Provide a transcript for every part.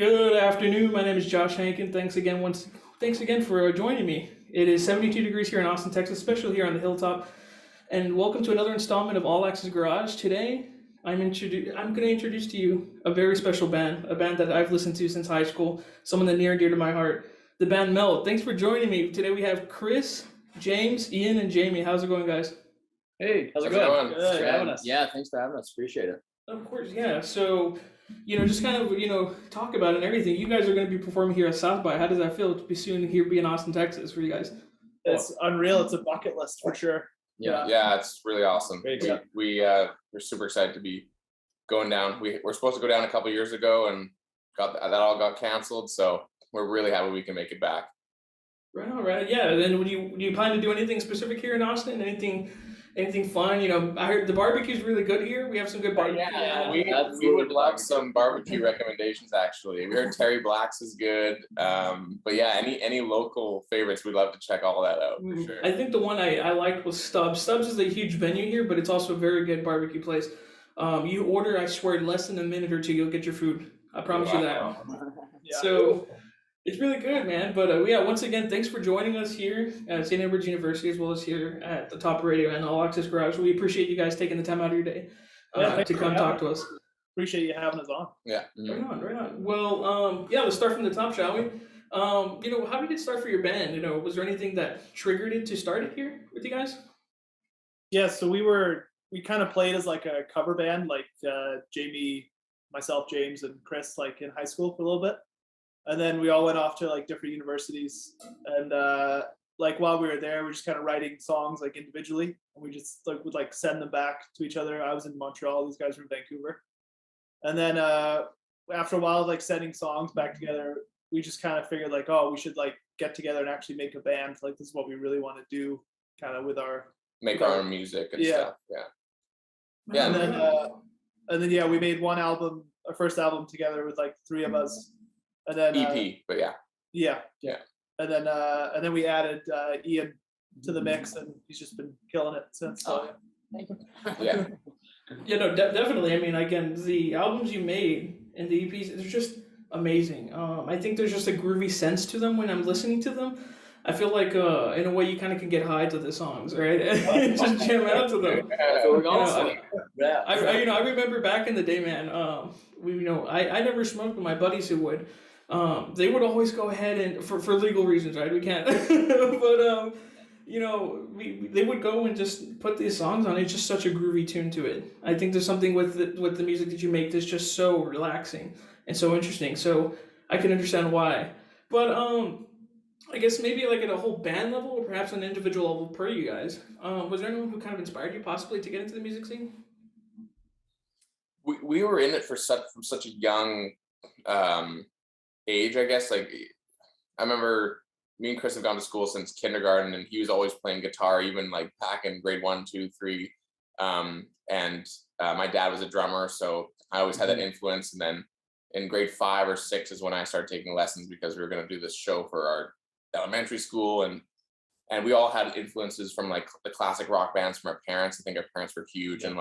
Good afternoon. My name is Josh Hankin. Thanks again for joining me. It is 72 degrees here in Austin, Texas, especially here on the hilltop. And welcome to another installment of All Access Garage. Today, I'm going to introduce to you a very special band, a band that I've listened to since high school, someone that near and dear to my heart, the band Meltt. Thanks for joining me. Today we have Chris, James, Ian, and Jamie. How's it going, guys? Hey, how's it going? Good. Thanks for having us. Yeah, thanks for having us. Appreciate it. Of course, yeah. So, just kind of, talk about it and everything. You guys are going to be performing here at South by. How does that feel to be soon here, be in Austin, Texas for you guys? It's unreal. It's a bucket list for sure. Yeah, it's really awesome. Great stuff. We're super excited to be going down. We're supposed to go down a couple years ago, and that all got canceled. So we're really happy we can make it back. Right on, right. Yeah. Then, do you plan to do anything specific here in Austin? Anything fun? I heard the barbecue's really good here. We have some good barbecue. Yeah, we would love some barbecue recommendations. Actually, we heard Terry Black's is good. But yeah, any local favorites, we'd love to check all that out for sure. I think the one I liked was Stubbs. Stubbs is a huge venue here, but it's also a very good barbecue place. You order, I swear, in less than a minute or two, you'll get your food. I promise you that. Yeah. So it's really good, man. But once again, thanks for joining us here at St. Edward's University, as well as here at the Top Radio and All Access Garage. We appreciate you guys taking the time out of your day to come talk to us. Appreciate you having us on. Yeah. Right on. Well, let's start from the top, shall we? How did it start for your band? Was there anything that triggered it to start it here with you guys? Yeah, so we kind of played as like a cover band, like Jamie, myself, James, and Chris, like in high school for a little bit. And then we all went off to like different universities, and like while we were there, we were just kind of writing songs like individually, and we just would send them back to each other. I was in Montreal; these guys were in Vancouver. And then after a while of sending songs back together, we just kind of figured we should get together and actually make a band. This is what we really want to do, kind of with our own music and stuff. Yeah. And then we made one album, our first album together with three of us. And then EP, but yeah. And then we added Ian to the mix, and he's just been killing it since. Thank you. Yeah. Definitely. I mean, again, the albums you made and the EPs, they're just amazing. I think there's just a groovy sense to them when I'm listening to them. I feel like, in a way, you kind of can get high to the songs, right? Just jam out to them. That's what we're going Yeah. I remember back in the day, man. I never smoked, but my buddies who would. They would always go ahead and for legal reasons, right? We can't, but they would go and just put these songs on. It's just such a groovy tune to it. I think there's something with the music that you make that's just so relaxing and so interesting. So I can understand why. But I guess maybe at a whole band level, or perhaps on an individual level per you guys. Was there anyone who kind of inspired you possibly to get into the music scene? We were in it from such a young age, I guess. I remember me and Chris have gone to school since kindergarten, and he was always playing guitar, even back in grade 1, 2, 3. And my dad was a drummer, so I always had that influence. And then in grade 5 or 6 is when I started taking lessons, because we were going to do this show for our elementary school, and we all had influences from the classic rock bands from our parents. I think our parents were huge and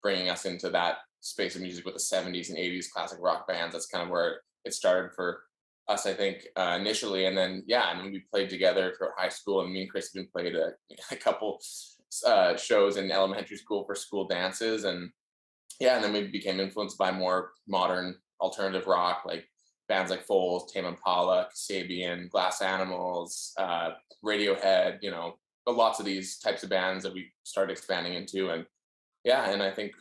bringing us into that space of music with the 70s and 80s classic rock bands. That's kind of where it started for us, I think, initially. And then we played together throughout high school, and me and Chris even played a couple shows in elementary school for school dances, and then we became influenced by more modern alternative rock, like bands like Foals, Tame Impala, Kasabian, Glass Animals, Radiohead, lots of these types of bands that we started expanding into. And I think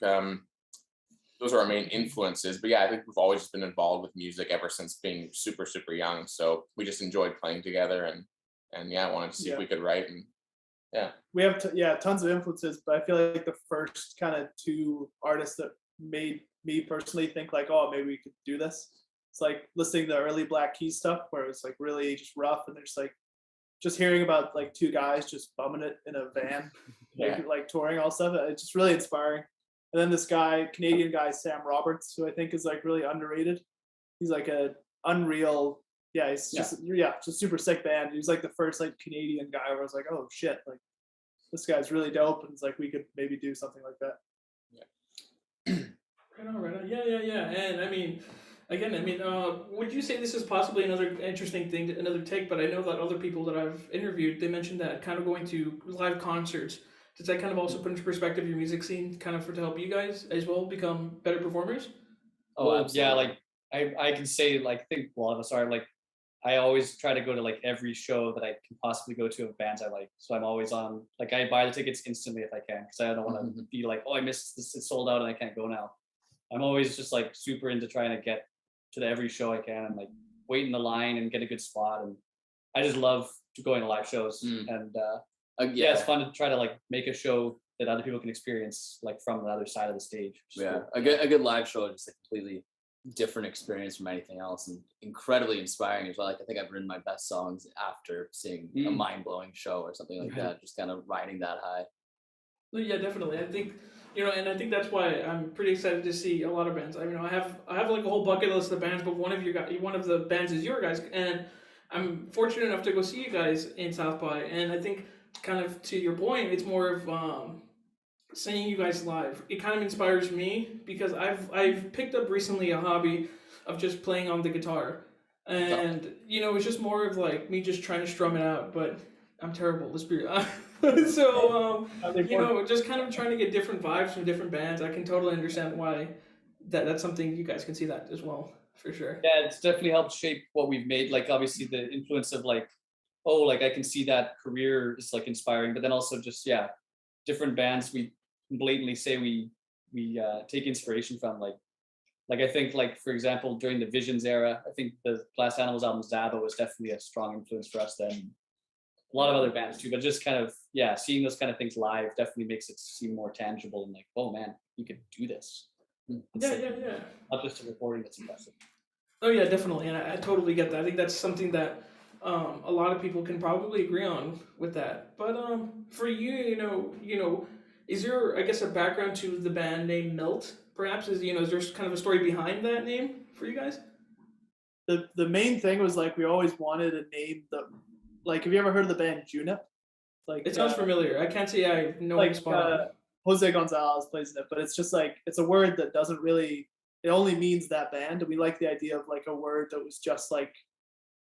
those are our main influences. But I think we've always just been involved with music ever since being super, super young. So we just enjoyed playing together, and wanted to see if we could write. And we have tons of influences, but I feel like the first kind of two artists that made me personally think oh, maybe we could do this. It's listening to the early Black Keys stuff, where it was really just rough, and there's just hearing about two guys just bumming it in a van, touring all stuff. It's just really inspiring. And then this Canadian guy, Sam Roberts, who I think is really underrated. He's a unreal, he's just super sick band. He was the first Canadian guy where I was oh shit, this guy's really dope, and it's we could maybe do something like that. Right on. Yeah. And I mean, Again, I mean, would you say this is possibly another interesting thing, another take? But I know that other people that I've interviewed, they mentioned that kind of going to live concerts. Does that kind of also put into perspective your music scene, kind of for to help you guys as well become better performers? Oh, Well, yeah, absolutely. like I can say like I think a lot of us are like I always try to go to like every show that I can possibly go to of bands I like. So I'm always on like I buy the tickets instantly if I can because I don't want to be like, oh, I missed this, it's sold out and I can't go now. I'm always just like super into trying to get to every show I can and like wait in the line and get a good spot. And I just love going to live shows. And yeah, it's Yeah, fun to try to like make a show that other people can experience like from the other side of the stage. which is yeah. cool. A good live show is just a completely different experience from anything else, and incredibly inspiring as well. Like I think I've written my best songs after seeing a mind blowing show or something like Right. that. Just kind of riding that high. No, yeah, definitely. I think and I think that's why I'm pretty excited to see a lot of bands. I have like a whole bucket list of bands, but one of the bands is your guys, and I'm fortunate enough to go see you guys in South by. And I think, kind of to your point, it's more of seeing you guys live. It kind of inspires me because I've picked up recently a hobby of just playing on the guitar, and it's just more of like me just trying to strum it out, but I'm terrible. Let's be so just kind of trying to get different vibes from different bands. I can totally understand why that's something you guys can see that as well, for sure. Yeah, it's definitely helped shape what we've made. Like obviously the influence of like, oh, like I can see that career is like inspiring, but then also just different bands we blatantly say we take inspiration from. Like I think like for example during the Visions era, I think the Glass Animals album Zaba was definitely a strong influence for us then. A lot of other bands too, but just kind of seeing those kind of things live definitely makes it seem more tangible and like, oh man, you could do this. It's Yeah, like, yeah. not just a recording that's impressive. Oh yeah, definitely, and I totally get that. I think that's something that a lot of people can probably agree on with that. But for you, is there, I guess, a background to the band name Meltt? Perhaps is there kind of a story behind that name for you guys? The main thing was like we always wanted a name that, like, have you ever heard of the band Junip? Like It sounds familiar. I can't say I know like any spot. Jose Gonzalez plays in it, but it's just like it's a word that doesn't really. It only means that band, and we like the idea of like a word that was just like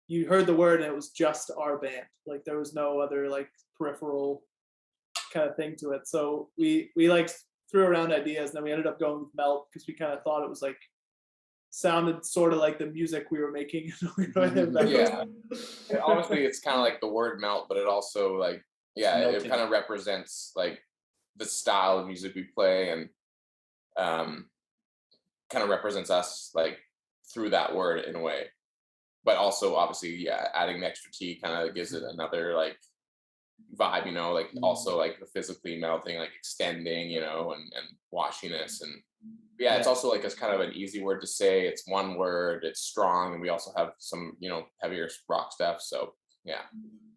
you heard the word and it was just our band. Like there was no other like peripheral kind of thing to it. So we like threw around ideas, and then we ended up going with Meltt because we kind of thought it was like sounded sort of like the music we were making. Yeah. Obviously, it's kind of like the word melt, but it also like it kind of represents like the style of music we play, and kind of represents us like through that word in a way. But also, obviously, adding the extra T kind of gives it another like vibe, like also like the physically melting, like extending, and washiness. And it's also like it's kind of an easy word to say. It's one word, it's strong, and we also have some, heavier rock stuff. So yeah.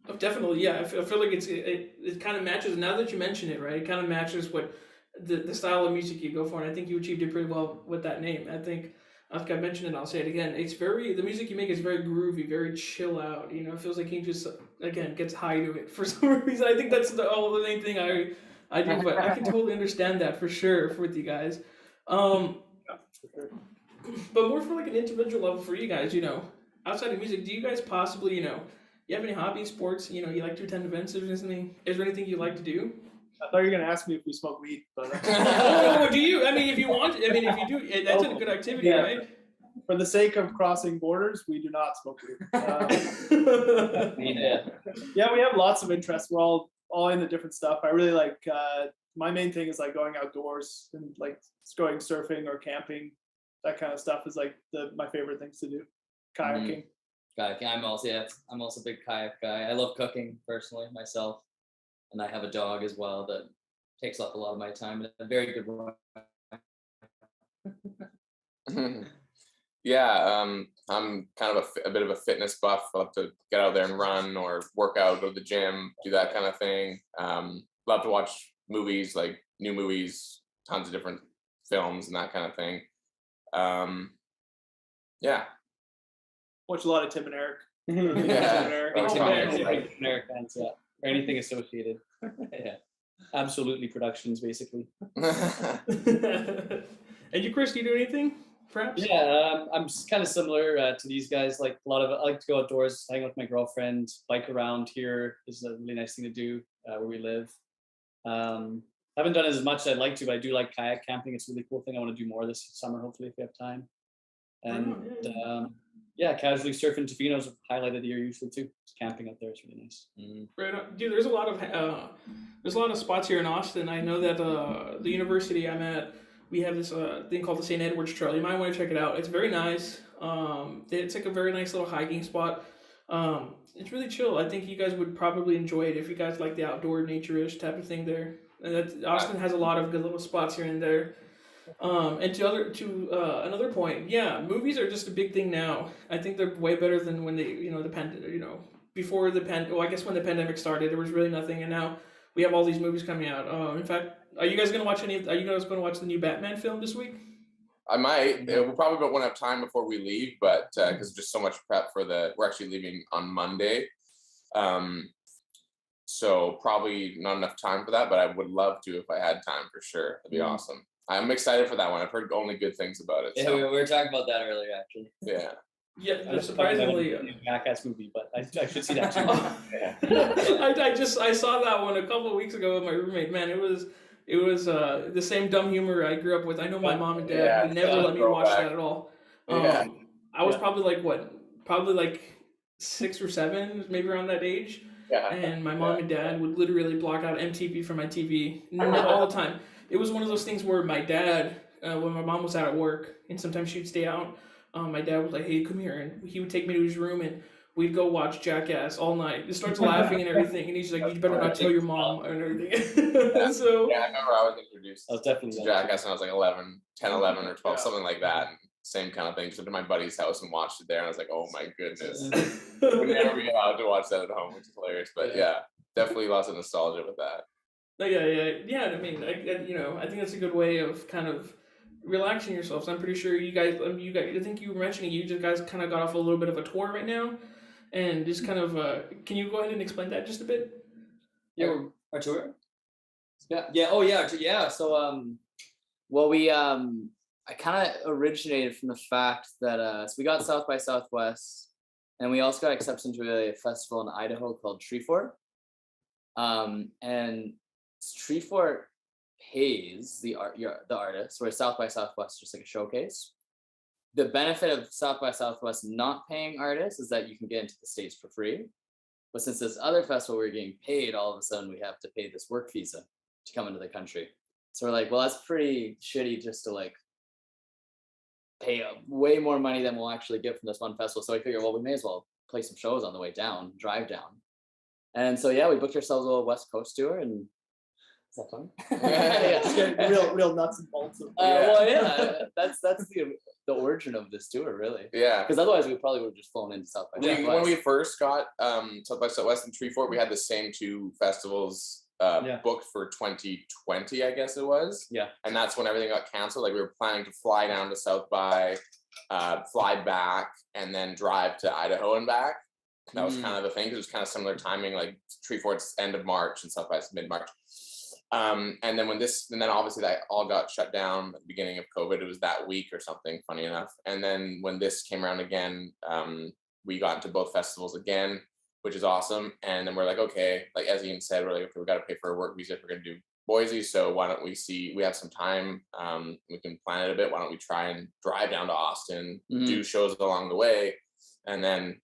Oh, definitely, yeah. I feel like it kind of matches. Now that you mention it, right? It kind of matches what the style of music you go for, and I think you achieved it pretty well with that name. I think I mentioned it. I'll say it again. The music you make is very groovy, very chill out. It feels like he just again gets high to it for some reason. I think that's the main thing I do, but I can totally understand that for sure with you guys. But more for like an individual level for you guys, outside of music, do you guys possibly, you have any hobbies, sports, you like to attend events or anything? Is there anything you like to do? I thought you were gonna ask me if we smoke weed, but Oh, do you? I mean, if you want, if you do, that's a good activity, right? For the sake of crossing borders, we do not smoke weed. Yeah, we have lots of interests. We're all into different stuff. I really like. My main thing is like going outdoors and like going surfing or camping. That kind of stuff is like my favorite things to do. Kayaking. Kayaking. I'm also a big kayak guy. I love cooking personally myself, and I have a dog as well that takes up a lot of my time and a very good one. I'm kind of a bit of a fitness buff. I love to get out there and run or work out, go to the gym, do that kind of thing. Love to watch movies, like new movies, tons of different films and that kind of thing. Watch a lot of Tim and Eric. Tim and Eric fans, or anything associated. Yeah, absolutely productions basically. And you, Chris, do you do anything perhaps? Yeah, I'm kind of similar to these guys. Like a lot of, I like to go outdoors, hang with my girlfriend, bike around here is a really nice thing to do where we live. Haven't done it as much as I'd like to, but I do like kayak camping. It's a really cool thing. I want to do more this summer, hopefully, if we have time. And yeah, casually surfing Tofino's highlighted the year usually too. Just camping up there is really nice. Right on. Dude, there's a lot of spots here in Austin. I know that the university I'm at, we have this thing called the St. Edward's Trail. You might want to check it out. It's very nice. It's like a very nice little hiking spot. It's really chill. I think you guys would probably enjoy it if you guys like the outdoor nature-ish type of thing there. And Austin has a lot of good little spots here and there. And to another point, yeah, movies are just a big thing now. I think they're way better than when they, before well, I guess when the pandemic started, there was really nothing, and now we have all these movies coming out. In fact, are you guys gonna watch the new Batman film this week? I might. We'll probably won't have time before we leave, but because just so much prep we're actually leaving on Monday. So probably not enough time for that, but I would love to if I had time for sure. That'd be awesome. I'm excited for that one. I've heard only good things about it. Yeah, So. we were talking about that earlier, actually. Yeah. Yeah, surprisingly. Jackass movie, but I should see that too. I saw that one a couple of weeks ago with my roommate. Man, it was the same dumb humor I grew up with. I know my mom and dad would never let me watch that at all. I was probably like 6 or 7, maybe around that age. Yeah. And my mom and dad would literally block out MTV from my TV all the time. It was one of those things where my dad, when my mom was out at work, and sometimes she'd stay out, my dad was like, "Hey, come here," and he would take me to his room, and we'd go watch Jackass all night. He starts laughing and everything, and he's like, "You better not tell your mom," and everything. So yeah, I remember I was introduced I was definitely to Jackass when I was like 11 or 12, something like that. And same kind of thing. So to my buddy's house and watched it there, and I was like, "Oh my goodness, would never be allowed to watch that at home," which is hilarious. But yeah, definitely lots of nostalgia with that. Yeah. I mean, I think that's a good way of kind of relaxing yourselves. I'm pretty sure you guys. I think you were mentioning you just guys kind of got off a little bit of a tour right now, and just kind of. Can you go ahead and explain that just a bit? Yeah, our tour. Yeah. Oh, yeah. Yeah. So, well, we I kind of originated from the fact that so we got South by Southwest, and we also got accepted into a festival in Idaho called Treefort. And Treefort pays the artist, whereas South by Southwest is just like a showcase. The benefit of South by Southwest not paying artists is that you can get into the States for free. But since this other festival we're getting paid, all of a sudden we have to pay this work visa to come into the country. So we're like, well, that's pretty shitty just to like pay way more money than we'll actually get from this one festival. So I figured, well, we may as well play some shows on the way down, drive down. And so, yeah, we booked ourselves a little West Coast tour, and is that fun? Yeah, real nuts and bolts. Well, yeah, that's the origin of this tour, really. Yeah. Because otherwise we probably would have just flown into South by Southwest. When we first got South by Southwest and Treefort, we had the same 2 festivals booked for 2020, I guess it was. Yeah. And that's when everything got canceled. Like we were planning to fly down to South by, fly back, and then drive to Idaho and back. That was kind of the thing, because it was kind of similar timing, like Treefort's end of March and South by mid-March. And then obviously that all got shut down at the beginning of COVID. It was that week or something, funny enough. And then when this came around again, we got into both festivals again, which is awesome. And then we're like, okay, like as Ian said, we're like, okay, we got to pay for a work visa if we're going to do Boise. So why don't we have some time, we can plan it a bit. Why don't we try and drive down to Austin, do shows along the way, and then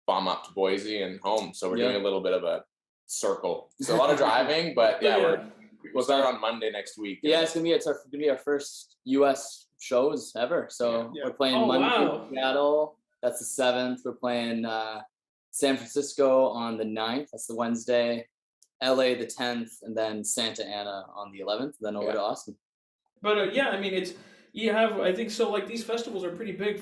bomb up to Boise and home. So we're doing a little bit of a circle. So a lot of driving, but we'll start on Monday next week. Yeah, it's gonna be our first U.S. shows ever. So we're playing Monday in Seattle. That's the 7th. We're playing San Francisco on the 9th. That's the Wednesday. LA the 10th, and then Santa Ana on the 11th. Then over to Austin. But I mean, I think so. Like these festivals are pretty big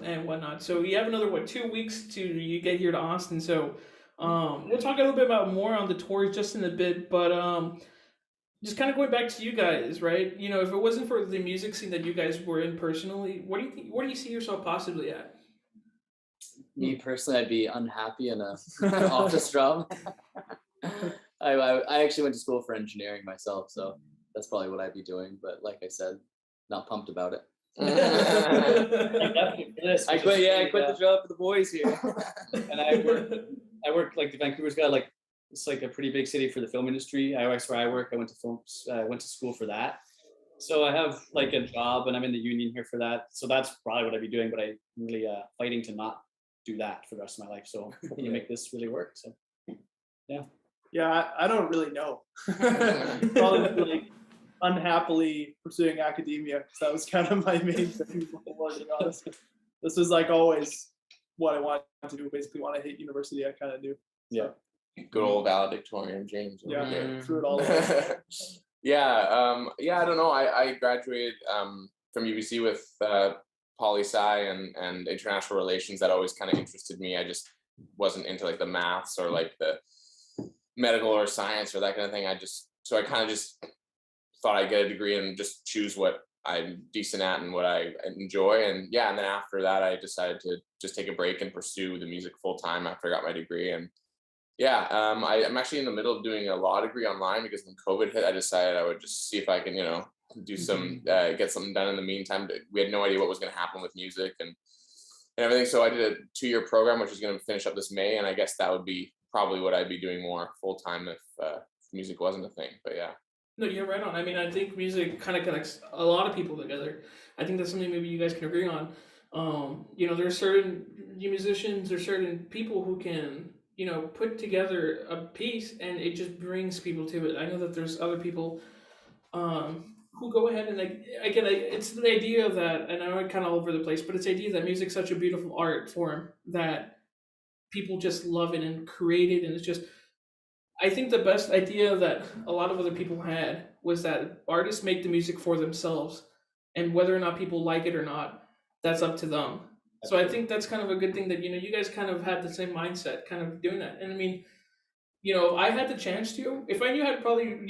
and whatnot. So you have another 2 weeks to you get here to Austin. So we'll talk a little bit about more on the tours just in a bit. But just kind of going back to you guys, right? You know, if it wasn't for the music scene that you guys were in personally, what do you see yourself possibly at? Me personally, I'd be unhappy and off the strum. I actually went to school for engineering myself, so that's probably what I'd be doing. But like I said, not pumped about it. I left it for this. I which quit. is Yeah, I really, quit the job for the boys here. and I work like Vancouver's got like it's like a pretty big city for the film industry. That's where I work. I went to went to school for that. So I have like a job and I'm in the union here for that. So that's probably what I'd be doing, but I'm really fighting to not do that for the rest of my life. So hoping to make this really work. So Yeah, I don't really know. Probably like unhappily pursuing academia because that was kind of my main thing. To be honest, this was like always what I wanted to do. Basically, when I hit university, I kind of knew. yeah. Good old valedictorian James. over Yeah, here. threw it all away. Yeah, I don't know. I graduated from UBC with poli-sci and international relations. That always kind of interested me. I just wasn't into like the maths or like the medical or science or that kind of thing. So I kind of just thought I'd get a degree and just choose what I'm decent at and what I enjoy. And yeah, and then after that, I decided to just take a break and pursue the music full time after I got my degree. And yeah, I'm actually in the middle of doing a law degree online because when COVID hit, I decided I would just see if I can, do some, get something done in the meantime. We had no idea what was going to happen with music and everything. So I did a 2-year program, which is going to finish up this May. And I guess that would be probably what I'd be doing more full time if music wasn't a thing. But yeah. No, you're right on. I mean, I think music kind of connects a lot of people together. I think that's something maybe you guys can agree on. There's certain musicians or certain people who can, put together a piece and it just brings people to it. I know that there's other people who go ahead and it's the idea that, and I know I'm kind of all over the place, but it's the idea that music's such a beautiful art form that people just love it and create it, and it's just. I think the best idea that a lot of other people had was that artists make the music for themselves, and whether or not people like it or not, that's up to them. So I think that's kind of a good thing that you guys kind of had the same mindset, kind of doing that. And I mean, I had the chance to. If I knew how to probably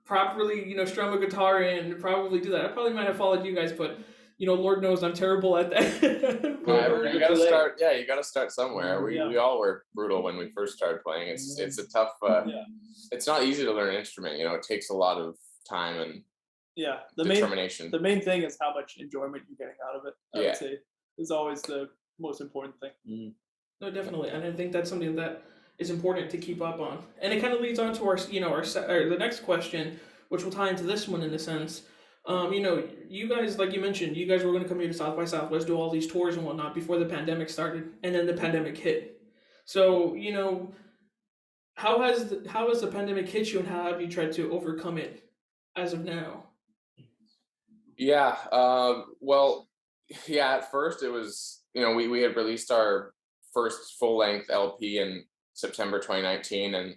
properly strum a guitar and probably do that, I probably might have followed you guys. But Lord knows I'm terrible at that. You gotta start. Yeah, you gotta start somewhere. Yeah. We all were brutal when we first started playing. It's a tough. It's not easy to learn an instrument. It takes a lot of time and determination. The main thing is how much enjoyment you're getting out of it. I would say is always the most important thing. No, definitely, and I think that's something that is important to keep up on. And it kind of leads on to our the next question, which will tie into this one in a sense. You guys, like you mentioned, you guys were going to come here to South by Southwest, do all these tours and whatnot before the pandemic started, and then the pandemic hit. So, how has the pandemic hit you, and how have you tried to overcome it as of now? Yeah. Well, yeah. At first, it was we had released our first full length LP in September 2019, and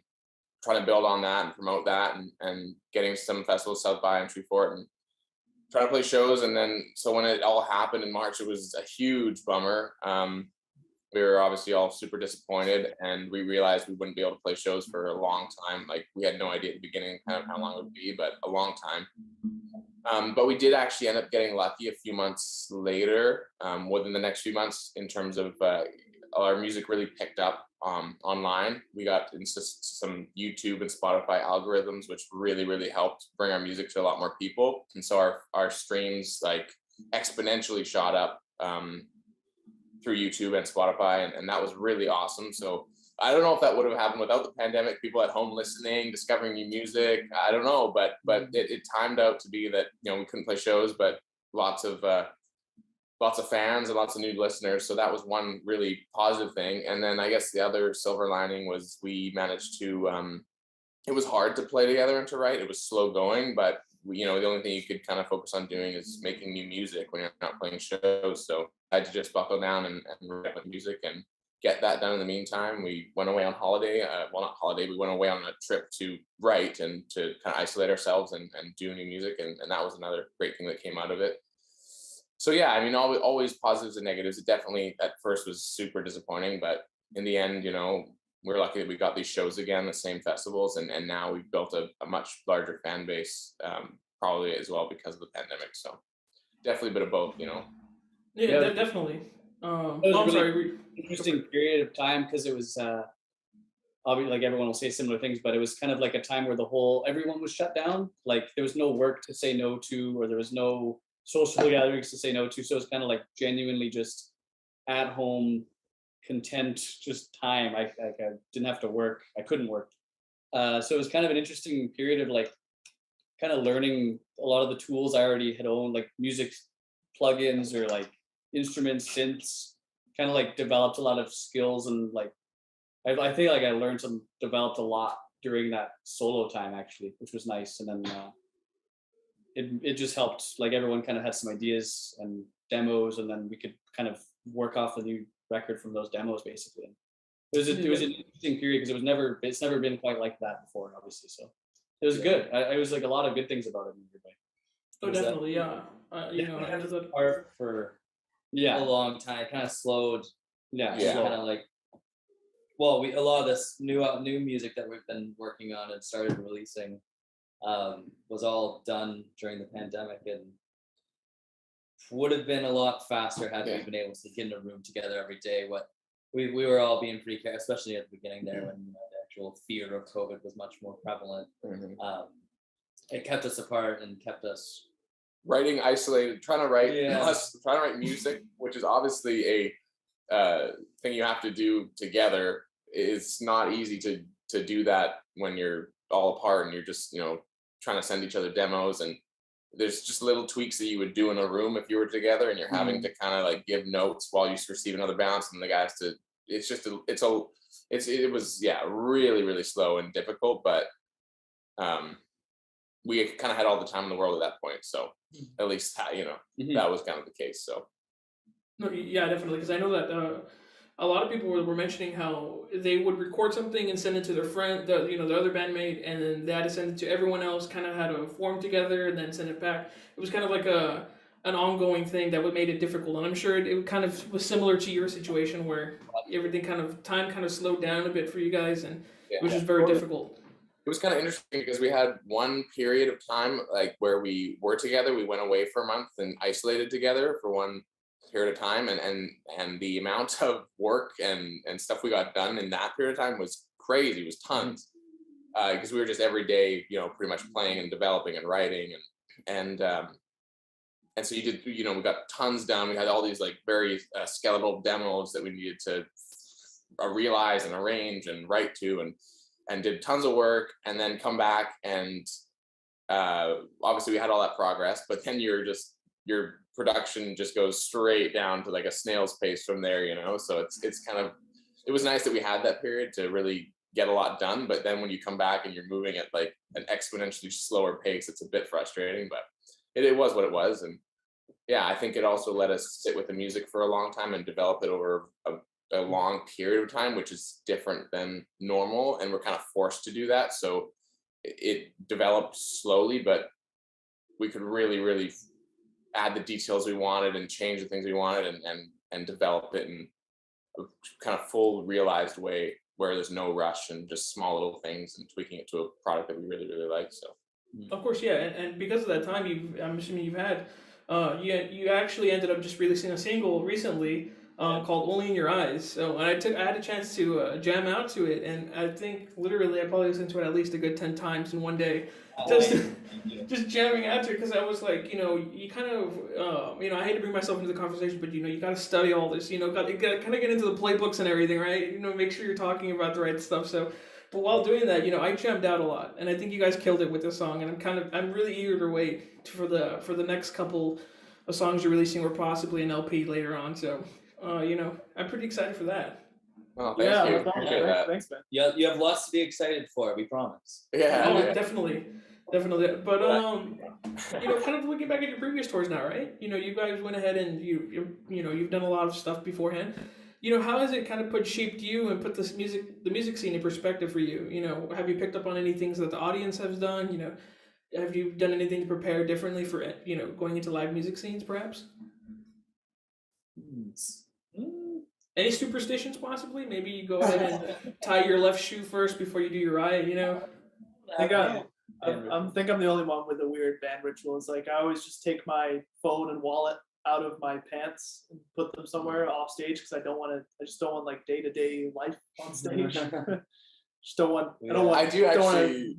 trying to build on that and promote that, and getting some festivals, South by and Treefort, and trying to play shows. And then so when it all happened in March, it was a huge bummer. We were obviously all super disappointed, and we realized we wouldn't be able to play shows for a long time. Like, we had no idea at the beginning kind of how long it would be, but a long time. But we did actually end up getting lucky a few months later, within the next few months, in terms of our music really picked up online. We got into some YouTube and Spotify algorithms, which really, really helped bring our music to a lot more people. And so our streams like exponentially shot up through YouTube and Spotify, and that was really awesome. So I don't know if that would have happened without the pandemic, people at home listening, discovering new music. I don't know, but it timed out to be that we couldn't play shows, but lots of fans and lots of new listeners. So that was one really positive thing. And then I guess the other silver lining was we managed to, it was hard to play together and to write. It was slow going, but the only thing you could kind of focus on doing is making new music when you're not playing shows. So I had to just buckle down and write with music and get that done in the meantime. We went away on holiday. Not holiday, we went away on a trip to write and to kind of isolate ourselves and do new music. And that was another great thing that came out of it. So yeah, I mean, always positives and negatives. It definitely at first was super disappointing, but in the end, we're lucky that we got these shows again, the same festivals, and now we've built a much larger fan base, probably as well because of the pandemic. So definitely a bit of both, Yeah, definitely. It was I'm really sorry. interesting period of time because it was obviously, like, everyone will say similar things, but it was kind of like a time where everyone was shut down. Like, there was no work to say no to, or there was no social gatherings to say no to. So it's kind of like genuinely just at home, content, just time. I didn't have to work. I couldn't work. So it was kind of an interesting period of like kind of learning a lot of the tools I already had owned, like music plugins or like instruments, synths. Kind of like developed a lot of skills, and like I think like I learned some, developed a lot during that solo time actually, which was nice. And then it just helped, like everyone kind of had some ideas and demos, and then we could kind of work off the new record from those demos basically. It was an interesting period because it's never been quite like that before, obviously. So it was good. It was like a lot of good things about it in a good way. Oh, definitely, yeah. You know, It and was the- hard for a Yeah, long time. It kind of slowed. yeah, Yeah. slow. Kind of like, well, a lot of this new music that we've been working on and started releasing was all done during the pandemic, and would have been a lot faster had we been able to get in a room together every day. What we were all being pretty careful, especially at the beginning there when the actual fear of COVID was much more prevalent. It kept us apart and kept us Writing isolated, trying to write music, which is obviously a thing you have to do together. It's not easy to do that when you're all apart and you're just trying to send each other demos, and there's just little tweaks that you would do in a room if you were together, and you're having to kind of like give notes while you receive another bounce, and the guys to. It was really, really slow and difficult, but we kind of had all the time in the world at that point, so at least that was kind of the case. So No, yeah, definitely, because I know that a lot of people were mentioning how they would record something and send it to their friend, the other bandmate, and then they had to send it to everyone else. Kind of had to form together and then send it back. It was kind of like an ongoing thing that would made it difficult, and I'm sure it kind of was similar to your situation where everything time slowed down a bit for you guys, and it was just very difficult. it was kind of interesting because we had one period of time like where we were together. We went away for a month and isolated together for one period of time, and the amount of work and stuff we got done in that period of time was crazy. It was tons because we were just every day pretty much playing and developing and writing, and so you did we got tons done. We had all these like very skeletal demos that we needed to realize and arrange and write to, and did tons of work, and then come back, and obviously we had all that progress, but then your production just goes straight down to like a snail's pace from there, so it's kind of, it was nice that we had that period to really get a lot done, but then when you come back and you're moving at like an exponentially slower pace, it's a bit frustrating, but it was what it was. And yeah, I think it also let us sit with the music for a long time and develop it over a long period of time, which is different than normal, and we're kind of forced to do that. So it developed slowly, but we could really, really add the details we wanted and change the things we wanted, and develop it in a kind of full realized way where there's no rush and just small little things and tweaking it to a product that we really, really like. So Of course, yeah, and because of that time, I'm assuming you've had, you actually ended up just releasing a single recently called "Only in Your Eyes." So, and I had a chance to jam out to it, and I think literally I probably listened to it at least a good 10 times in one day, just jamming out to it, because I was like, you kind of, I hate to bring myself into the conversation, but you got to study all this, got to kind of get into the playbooks and everything, right? Make sure you're talking about the right stuff. So. But while doing that, I jammed out a lot, and I think you guys killed it with this song. And I'm really eager to wait for the next couple of songs you're releasing, or possibly an LP later on. So, I'm pretty excited for that. oh, thank you. that's awesome. Appreciate that. Thanks, man. you have lots to be excited for. We promise. Yeah, Oh, yeah. definitely. But kind of looking back at your previous tours now, right? You guys went ahead and you've done a lot of stuff beforehand. How has it kind of shaped you and put the music scene in perspective for you? Have you picked up on any things that the audience has done? Have you done anything to prepare differently for going into live music scenes, perhaps? Any superstitions, possibly? Maybe you go ahead and tie your left shoe first before you do your right. I think I'm the only one with a weird band ritual. It's like I always just take my phone and wallet out of my pants and put them somewhere off stage, because I just don't want like day-to-day life on stage. I don't want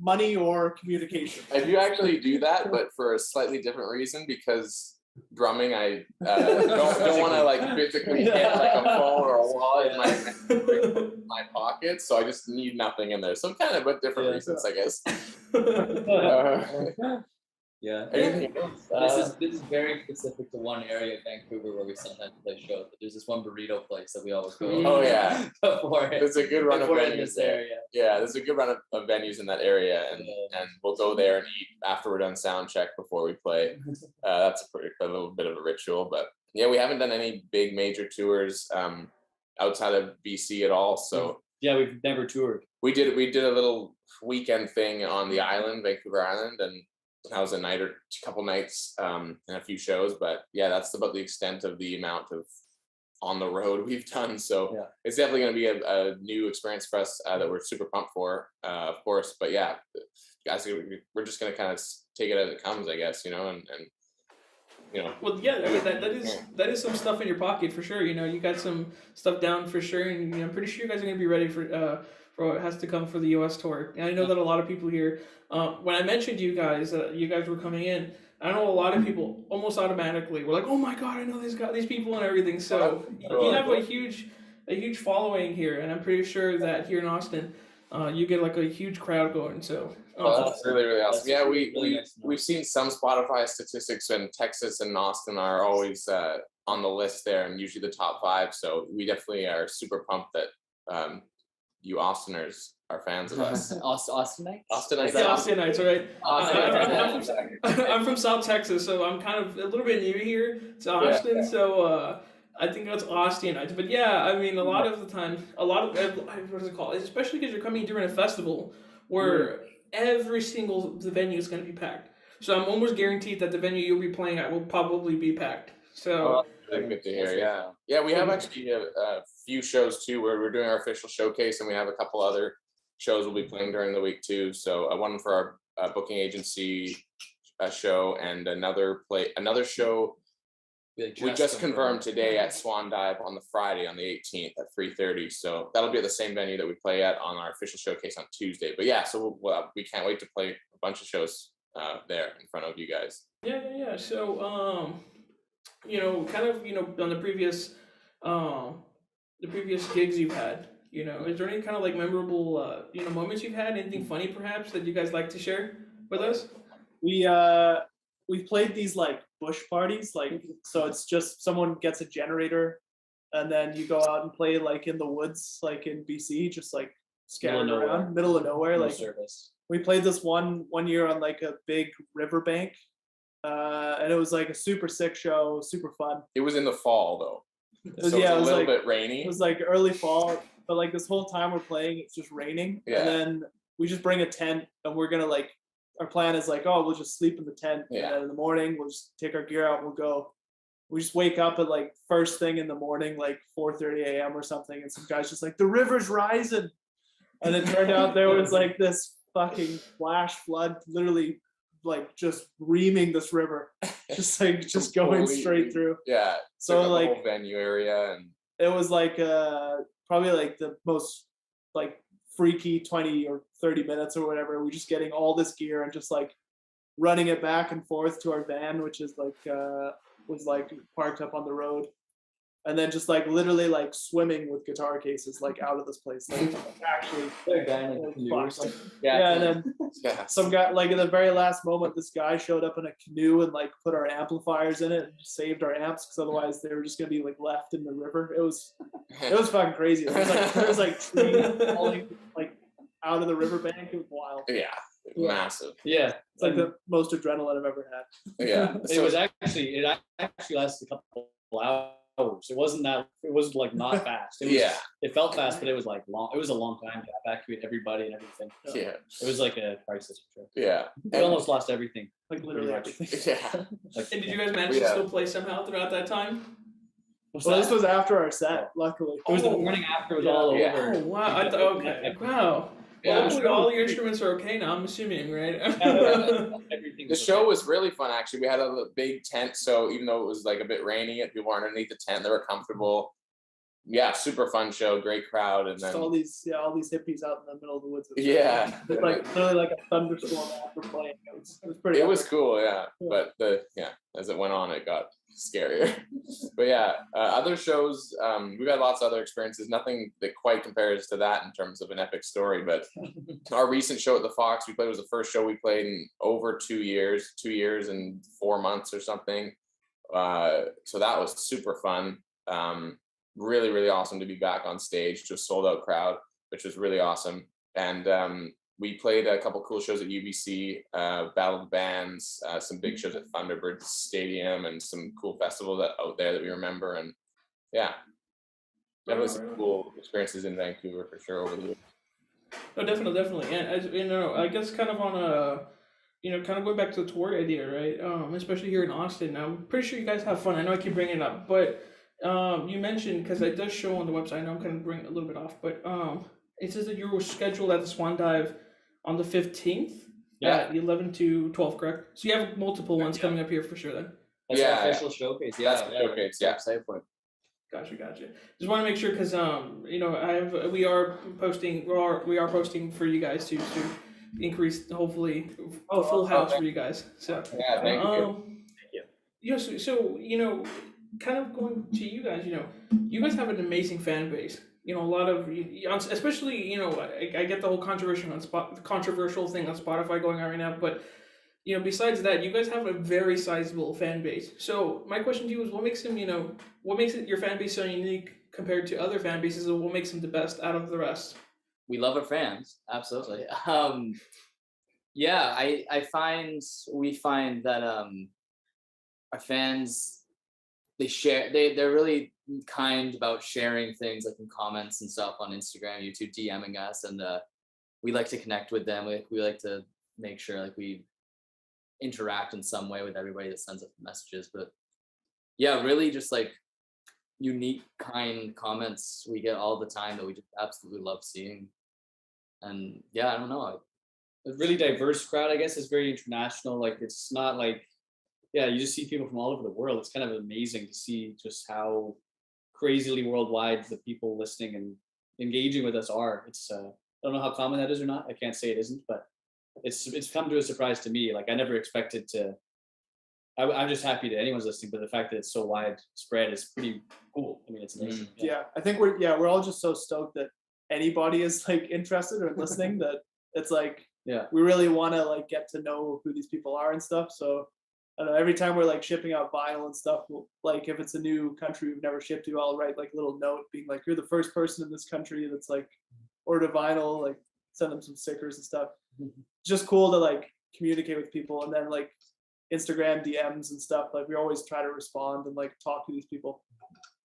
money or communication. I do actually do that, but for a slightly different reason, because drumming. I don't want to like physically hit like a phone or a wall in my pocket, so I just need nothing in there. So kind of, but different reasons, I guess. Yeah. Anything else? This is very specific to one area of Vancouver where we sometimes play shows. But there's this one burrito place that we always go. Oh yeah, before there's a good run of before in venues this there. area. Yeah, there's a good run of venues in that area, and we'll go there and eat after we're done sound check before we play. That's a little bit of a ritual, but yeah, we haven't done any big major tours outside of BC at all. So Yeah, we've never toured. we did a little weekend thing on the island, Vancouver Island, and that was a night or a couple nights and a few shows. But yeah, that's about the extent of the amount of on the road we've done. So it's definitely going to be a new experience for us that we're super pumped for, of course. But yeah, guys, we're just going to kind of take it as it comes, I guess, and you know. Well, yeah, I mean, that is some stuff in your pocket for sure. You got some stuff down for sure, and I'm pretty sure you guys are gonna be ready for what has to come for the U.S. tour. And I know that a lot of people here, when I mentioned you guys were coming in, I know a lot of people almost automatically were like, "Oh my God, I know these people and everything." So you have a huge following here, and I'm pretty sure that here in Austin, you get like a huge crowd going. So That's really, really awesome. Yeah, really nice to know. we've seen some Spotify statistics, and Texas and Austin are always on the list there, and usually the top 5. So we definitely are super pumped that you Austiners are fans of us. Austinites? Austinites. yeah, Austinites, right? Austin. I'm from South Texas, so I'm kind of a little bit new here to Austin. So I think that's Austinites. But yeah, I mean, a lot of the time, what is it called? Especially because you're coming during a festival where every single the venue is going to be packed. So I'm almost guaranteed that the venue you'll be playing at will probably be packed. So Really good to hear. Yeah, we have actually a few shows too where we're doing our official showcase, and we have a couple other shows we'll be playing during the week too. So one for our booking agency show, and another show we just confirmed today at Swan Dive on the Friday on the 18th at 3:30. So that'll be at the same venue that we play at on our official showcase on Tuesday. But yeah, so we can't wait to play a bunch of shows there in front of you guys. yeah. So kind of on the previous gigs you've had. Is there any kind of like memorable moments you've had? Anything funny perhaps that you guys like to share with us? We've played these like bush parties, like so it's just someone gets a generator and then you go out and play like in the woods, like in BC, just like scattered around, middle of nowhere. No like service. we played this one year on like a big riverbank, and it was like a super sick show, super fun. It was in the fall though. It was, So it was a little like, bit rainy. It was like early fall, but like this whole time we're playing, it's just raining. Yeah. And then we just bring a tent and we're gonna like, our plan is like, oh, we'll just sleep in the tent. Yeah. And then in the morning, we'll just take our gear out and we'll go. We just wake up at like first thing in the morning, like 4:30 a.m. or something. And some guy's just like, the river's rising. And it turned out there was like this fucking flash flood, literally like just reaming this river. Just like, just going Completely. straight through. Yeah. So, took up the like, whole venue area, and It was like probably like the most like freaky 20 or 30 minutes or whatever. We're just getting all this gear and just like running it back and forth to our van, which is like was like parked up on the road, and then just like literally like swimming with guitar cases like out of this place, like actually. Yeah, and then yeah. some guy like in the very last moment, this guy showed up in a canoe and like put our amplifiers in it and saved our amps, because otherwise they were just gonna be like left in the river. It was fucking crazy. There was like trees falling like out of the riverbank. It was wild. Yeah, massive. Yeah, It's like the most adrenaline I've ever had. Yeah. it actually lasted a couple hours. It wasn't like not fast. It was, Yeah. It felt fast, but it was like long. It was a long time to evacuate everybody and everything. Yeah. It was like a crisis for sure. Yeah. We almost lost everything. Like literally Pretty much. everything. Yeah. Like, And did you guys manage to still play somehow throughout that time? Well, this was after our set, luckily. It was the morning after. It was all Yeah. over. Oh wow! Okay. Wow. Yeah. Well, hopefully all your instruments are okay now. I'm assuming, right? Everything. The show was really fun, actually. We had a big tent, so even though it was like a bit rainy, people were underneath the tent, they were comfortable. yeah, super fun show, great crowd, and Just then all these hippies out in the middle of the woods. yeah, It's like literally like a thunderstorm after playing. It was pretty. it was epic. cool, yeah. Yeah. But as it went on, it got scarier. But yeah, other shows, we've had lots of other experiences. Nothing that quite compares to that in terms of an epic story. But our recent show at the Fox we played was the first show we played in over 2 years, 2 years and 4 months or something. So that was super fun. Really, really awesome to be back on stage to a sold out crowd, which was really awesome. And we played a couple cool shows at UBC, Battle of the Bands, some big shows at Thunderbird Stadium, and some cool festivals out there that we remember. And yeah, definitely some cool experiences in Vancouver for sure over the years. No, definitely. And as you know, I guess kind of on a, kind of going back to the tour idea, right? Especially here in Austin. I'm pretty sure you guys have fun. I know I keep bringing it up, but you mentioned, because it does show on the website. I know I'm kind of bringing it a little bit off, but it says that you were scheduled at the Swan Dive on the 15th at 11 to 12, correct? So you have multiple ones coming up here for sure then. That's Yeah, our official showcase. Yeah, That's the showcase, yeah. Excited for it. Gotcha. Just want to make sure because we are posting for you guys to increase hopefully a full house for you guys. So Yeah, thank you. yeah, so kind of going to you guys, you guys have an amazing fan base. A lot of, especially, I get the whole controversial thing on Spotify going on right now, but besides that, you guys have a very sizable fan base. So my question to you is, what makes your fan base so unique compared to other fan bases, and what makes them the best out of the rest? We love our fans, absolutely. Yeah, we find that our fans, they're really kind about sharing things like in comments and stuff on Instagram, YouTube, DMing us, and we like to connect with them. We like to make sure like we interact in some way with everybody that sends us messages. But yeah, really just like unique, kind comments we get all the time that we just absolutely love seeing. And yeah, I don't know. A really diverse crowd, I guess, is very international. Like it's not like, yeah, you just see people from all over the world. It's kind of amazing to see just how crazily worldwide the people listening and engaging with us are. It's I don't know how common that is or not. I can't say it isn't, but it's come to a surprise to me. Like I never expected to. I'm just happy that anyone's listening, but the fact that it's so widespread is pretty cool. I mean, it's amazing. Yeah, I think we're all just so stoked that anybody is like interested or listening that it's like we really want to like get to know who these people are and stuff. So I don't know, every time we're like shipping out vinyl and stuff, like if it's a new country we've never shipped to, I'll write like a little note being like, you're the first person in this country that's like ordered vinyl, like send them some stickers and stuff. Just cool to like communicate with people. And then like Instagram DMs and stuff, like we always try to respond and like talk to these people.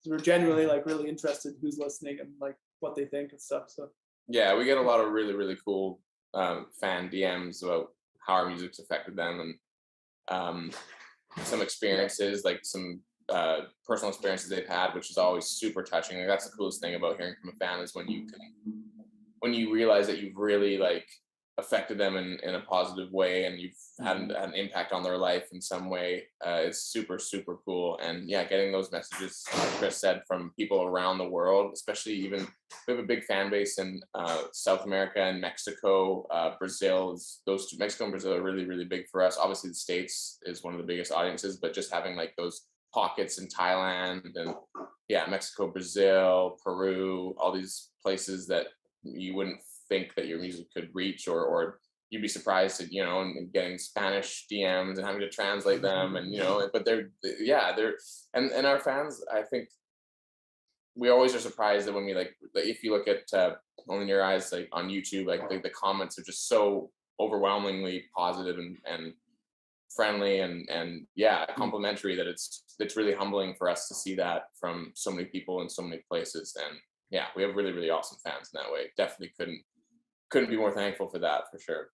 So we're genuinely like really interested who's listening and like what they think and stuff. So yeah, we get a lot of really, really cool fan DMs about how our music's affected them, and some experiences, like some personal experiences they've had, which is always super touching. Like that's the coolest thing about hearing from a fan, is when you realize that you've really like affected them in a positive way, and you've had an impact on their life in some way. It's super, super cool. And yeah, getting those messages, like Chris said, from people around the world, especially even we have a big fan base in South America and Mexico, Brazil. Mexico and Brazil are really, really big for us. Obviously the States is one of the biggest audiences, but just having like those pockets in Thailand and Mexico, Brazil, Peru, all these places that you wouldn't think that your music could reach, or you'd be surprised at, and getting Spanish DMs and having to translate them, and but they're and our fans, I think we always are surprised that when we like, if you look at Only in Your Eyes, like on YouTube, like the comments are just so overwhelmingly positive and friendly and complimentary, that it's really humbling for us to see that from so many people in so many places. And yeah, we have really, really awesome fans in that way. Definitely couldn't be more thankful for that, for sure.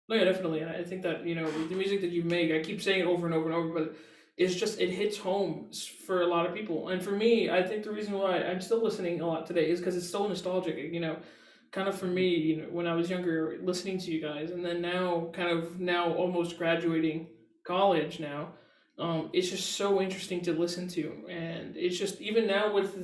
No, yeah, definitely. And I think that, the music that you make, I keep saying it over and over and over, but it's just, it hits home for a lot of people. And for me, I think the reason why I'm still listening a lot today is because it's so nostalgic, kind of for me, when I was younger, listening to you guys, and then now almost graduating college now, it's just so interesting to listen to, and it's just even now with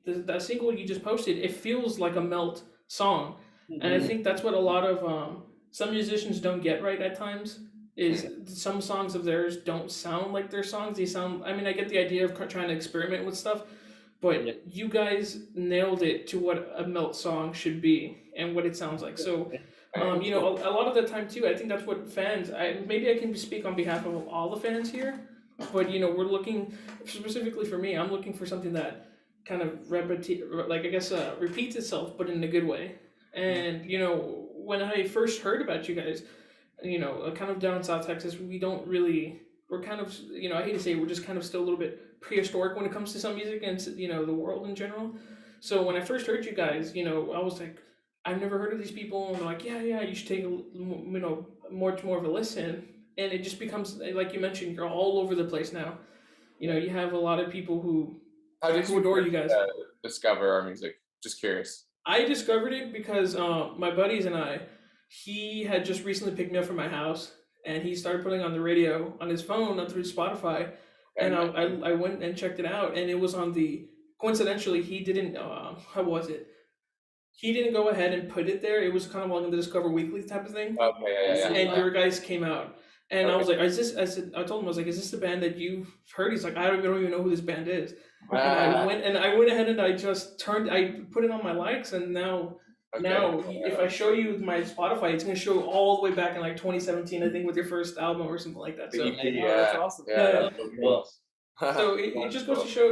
that single you just posted, it feels like a Meltt song, and I Mhm. think that's what a lot of some musicians don't get right at times. Is Mhm. some songs of theirs don't sound like their songs. They sound. I mean, I get the idea of trying to experiment with stuff, Yeah. but you guys nailed it to what a Meltt song should be and what it sounds like. So Thank you. a lot of the time too, I think that's what fans. Maybe I can speak on behalf of all the fans here, but we're looking specifically for me. I'm looking for something that kind of like I guess repeats itself, but in a good way. And when I first heard about you guys, kind of down in South Texas, we don't really. We're kind of, I hate to say, we're just kind of still a little bit prehistoric when it comes to some music and the world in general. So when I first heard you guys, I was like, I've never heard of these people, and they're like, yeah, you should take more of a listen, and it just becomes like you mentioned, you're all over the place now. You have a lot of people How did who you adore first, you guys. discover our music? Just curious. I discovered it because my buddies and he had just recently picked me up from my house, and he started putting on the radio on his phone on through Spotify, and Okay. I went and checked it out, and it was on the. Coincidentally, he didn't. How was it? He didn't go ahead and put it there. It was kind of like the Discover Weekly type of thing, Okay, yeah. and your guys came out, and I Okay. was like, "Is this?" I told him, I was like, "Is this the band that you've heard?" He's like, "I don't even know who this band is." And I went ahead and I put it on my likes, and now if I show you my Spotify, it's gonna show all the way back in like 2017, I think, with your first album or something like that. The So EP, Oh, that's awesome. Yeah, Yeah. that's so cool. so it just goes to show,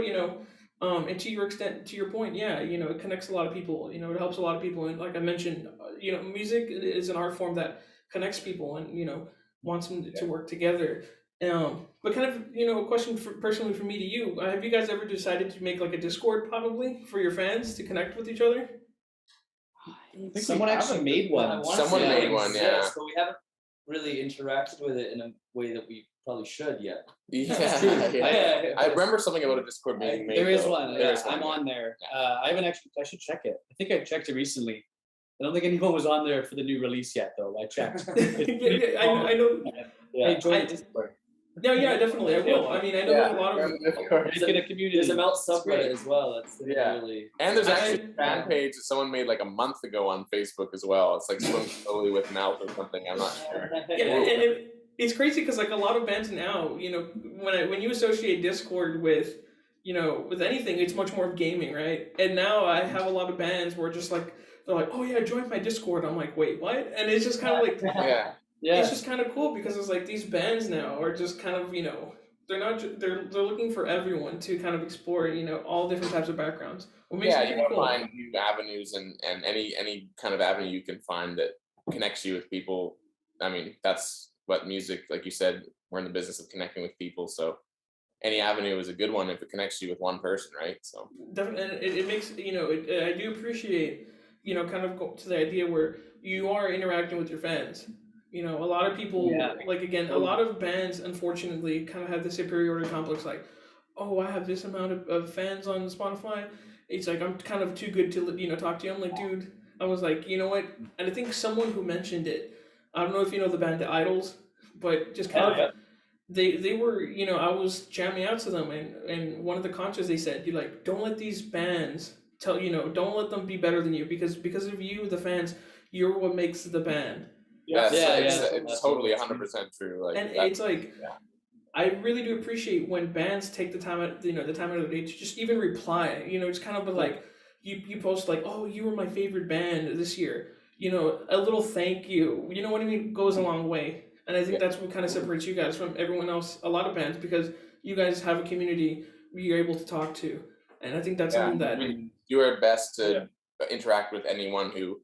and to your extent, to your point, yeah, it connects a lot of people. It helps a lot of people, and like I mentioned, music is an art form that connects people, and wants them to work together. But kind of, a question personally from me to you: have you guys ever decided to make like a Discord, probably for your fans to connect with each other? think we Someone actually haven't. made I one. wanna Someone say it made one, yeah. exists, but we haven't really interacted with it in a way that we probably should yet. Yeah. I remember something about a Discord being made. There is though. one. There Yeah, is one, I'm yeah. on there. I haven't actually. I should check it. I think I checked it recently. I don't think anyone was on there for the new release yet, though. I checked. I know. Hey, join I- the Discord. No, yeah, definitely, I will. I mean, I know there's a lot of. Discord. Make it a community. There's a Meltt It's great. subreddit as well. That's Yeah. really And there's actually I- a fan page that someone made like a month ago on Facebook as well. It's like Swim Slowly with Meltt or something. I'm not sure. Yeah, and it's crazy because like a lot of bands now, when you associate Discord with, with anything, it's much more of gaming, right? And now I have a lot of bands where just like they're like, oh yeah, join my Discord. I'm like, wait, what? And it's just kind of like Yeah. it's just kind of cool because it's like these bands now are just kind of they're not they're looking for everyone to kind of explore all different types of backgrounds. What makes Yeah, it you pretty want to cool. find new avenues and any kind of avenue you can find that connects you with people. I mean, that's what music, like you said, we're in the business of connecting with people. So any avenue is a good one if it connects you with one person, right? So Definitely, and it makes I do appreciate kind of go to the idea where you are interacting with your fans. A lot of people Yeah. like again, a lot of bands unfortunately kind of have the superiority complex. Like, oh, I have this amount of fans on Spotify. It's like I'm kind of too good to talk to you. I'm like, dude, I was like, you know what? And I think someone who mentioned it. I don't know if you know the band The Idols, but just kind of they were I was jamming out to them, and one of the concerts they said, you like, don't let these bands don't let them be better than you because of you, the fans, you're what makes the band. that's Yeah, it's totally 100% true. Like And that- it's like I really do appreciate when bands take the time out the time out of the day to just even reply. It's kind of like you post like, oh, you were my favorite band this year. A little thank you. You know what I mean? Goes a long way. And I think that's what kind of separates you guys from everyone else, a lot of bands, because you guys have a community you're able to talk to. And I think that's something that we do our best to interact with anyone who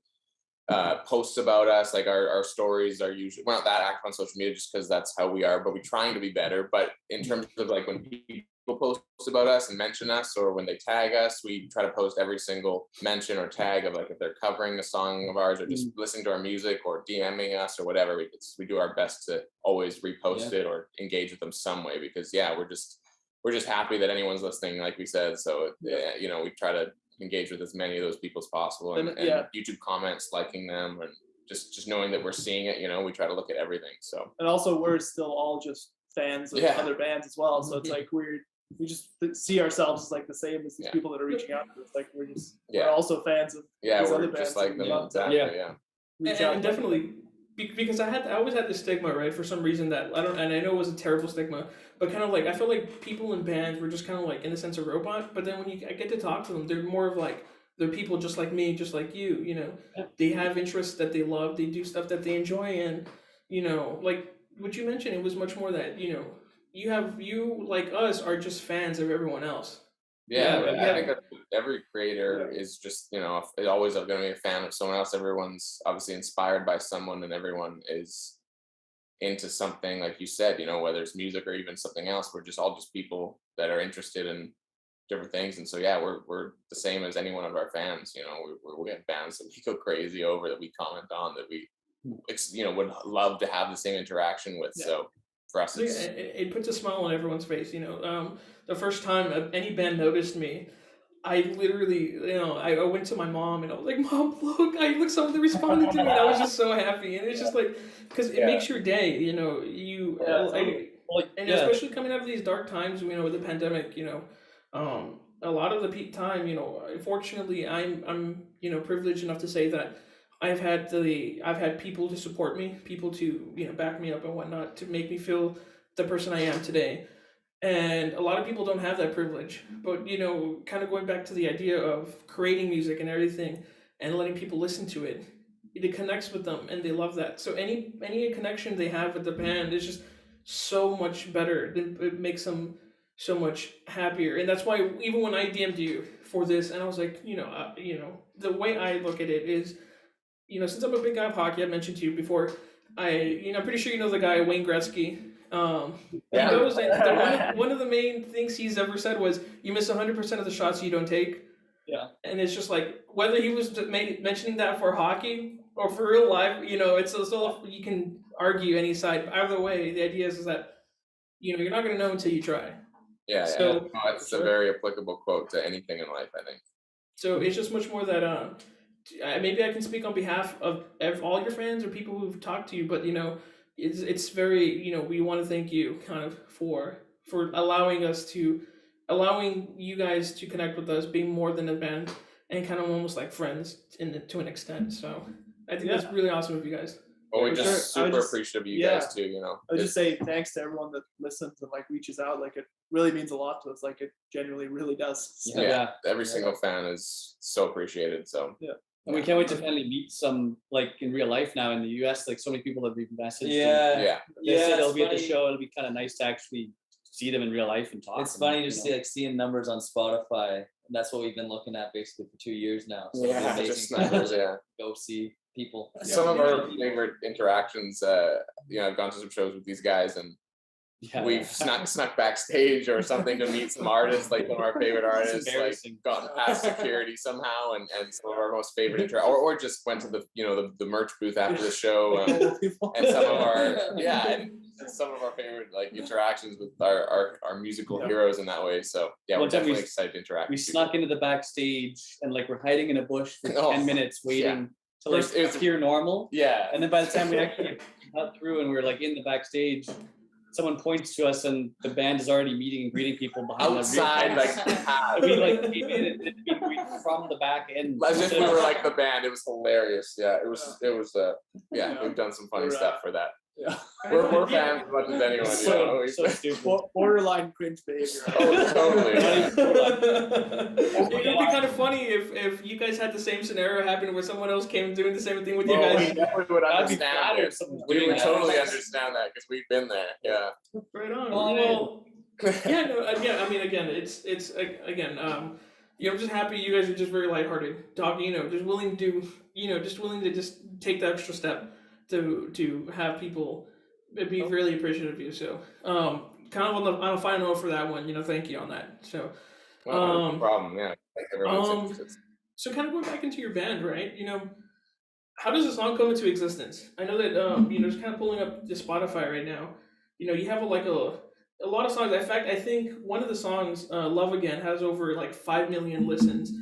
posts about us. Like our stories are usually, we're not that active on social media just because that's how we are, but we're trying to be better. But in terms of like when people post about us and mention us, or when they tag us, we try to post every single mention or tag of like if they're covering a song of ours or just listening to our music or DMing us or whatever. We do our best to always repost it or engage with them some way, because we're just happy that anyone's listening, like we said. So we try to engage with as many of those people as possible, and YouTube comments, liking them, and just knowing that we're seeing it. We try to look at everything. So And also, we're still all just fans of Yeah. other bands as well. So it's like we just see ourselves as like the same as these Yeah. people that are reaching out to us. Like we're Yeah. also fans of Yeah, these we're other bands just like that them. we love to Exactly. Yeah. Yeah. reach out. And definitely because I always had this stigma, right, for some reason that I don't, and I know it was a terrible stigma, but kind of like I feel like people in bands were just kind of like in a sense a robot, but then when I get to talk to them, they're more of like they're people just like me, just like you know. Yeah. They have interests that they love, they do stuff that they enjoy, and you know, like what you mentioned, it was much more that, you know, you like us are just fans of everyone else. Yeah, Yeah, I think that every creator is just, you know, always going to be a fan of someone else. Everyone's obviously inspired by someone, and everyone is into something, like you said, you know, whether it's music or even something else. We're just all just people that are interested in different things, and so yeah, we're the same as any one of our fans. You know, we have bands that we go crazy over, that we comment on, that we, you know, would love to have the same interaction with. Yeah. So for us, So yeah, it's it puts a smile on everyone's face, you know. The first time any band noticed me, I literally, you know, I went to my mom and I was like, "Mom, look, someone responded to me." And I was just so happy, and it's just like, because it makes your day, you know. Like, And yeah. especially coming out of these dark times, you know, with the pandemic, you know, a lot of the time, you know, fortunately, I'm you know privileged enough to say that I've had people to support me, people to, you know, back me up and whatnot, to make me feel the person I am today. And a lot of people don't have that privilege. But you know, kind of going back to the idea of creating music and everything, and letting people listen to it, it connects with them, and they love that. So any connection they have with the band is just so much better. It makes them so much happier, and that's why even when I DM'd you for this, and I was like, you know, the way I look at it is, you know, since I'm a big guy of hockey, I mentioned to you before. I'm pretty sure you know the guy Wayne Gretzky. He Yeah. knows that one of the main things he's ever said was, "You miss 100% of the shots you don't take." Yeah. And it's just like whether he was mentioning that for hockey or for real life, you know, it's still you can argue any side. Either way, the idea is that, you know, you're not going to know until you try. yeah. So It's a very applicable quote to anything in life, I think. So it's just much more that maybe I can speak on behalf of all your fans or people who've talked to you, but you know, it's very, you know, we want to thank you kind of for allowing you guys to connect with us, being more than a band and kind of almost like friends to an extent. So I think that's really awesome of you guys. Well, we're For just sure. I would super just- appreciative of you yeah. guys too. You know, I would just say thanks to everyone that listens and like reaches out. Like it really means a lot to us. Like it genuinely really does. So, yeah, every single fan is so appreciated. So And we can't wait to finally meet some, like in real life now in the US. Like so many people have even messaged. yeah, They said they'll it's be at the funny. show. It'll be kind of nice to actually see them in real life and talk. It's to them, funny to you see know? like seeing numbers on Spotify. And that's what we've been looking at basically for 2 years now. So it'll be yeah, amazing just to kind of numbers. Yeah. go see people. Some of our favorite interactions. You know, I've gone to some shows with these guys, and Yeah. we've snuck backstage or something to meet some artists, like one of our favorite artists, like embarrassing. gotten past security somehow, and some of our most favorite or just went to the merch booth after the show, and some of our favorite like interactions with our musical heroes in that way. So yeah, One we're time definitely excited to interact. We with people. snuck into the backstage and like we're hiding in a bush for Oh, 10 minutes waiting to like First, it was- appear normal. Yeah, And then by the time we actually got through and we were like in the backstage, someone points to us and the band is already meeting and greeting people behind outside, the real like band. We like came in and we greeted from the back end. as if we were like the band. It was hilarious. Yeah, it was. Yeah. We've done some funny We're, stuff for that. Yeah. We're fans as much as anyone. So We- stupid. Borderline cringe behavior. Oh, totally. It'd be kind of funny if you guys had the same scenario happen where someone else came doing the same thing with you Oh, we guys. definitely would I'd be understand flattered it. if someone's We doing would that. totally understand that because we've been there. Yeah. Right on. Well, Well, yeah, no, again, I mean, again, it's again, you know, I'm just happy you guys are just very lighthearted, talking, you know, just willing to, you know, just willing to just take the extra step to have people be really appreciative of you. So, kind of on a final note for that one, you know, thank you on that. So, Well, no problem. Yeah. Thank everyone. so kind of going back into your band, right? You know, how does a song come into existence? I know that you know, just kind of pulling up the Spotify right now. You know, you have a lot of songs. In fact, I think one of the songs, "Love Again," has over like 5 million listens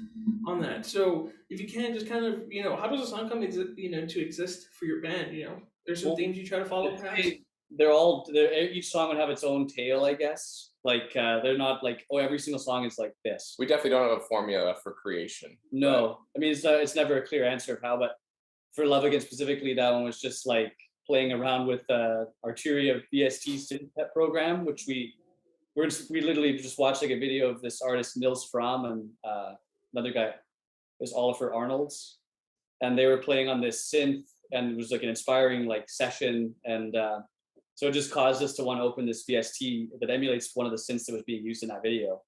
on that. So if you can, just kind of, you know, how does a song come to exist for your band? You know, there's some Well, themes you try to follow, perhaps. each song would have its own tale, I guess. Like they're not like, oh, every single song is like this. We definitely don't have a formula for creation. No, I mean it's never a clear answer of how, but for Love Again specifically, that one was just like playing around with Arteria VST synth program, which we literally just watched like a video of this artist Nils Fromm and another guy, is Oliver Arnolds, and they were playing on this synth, and it was like an inspiring like session, and so it just caused us to want to open this VST that emulates one of the synths that was being used in that video.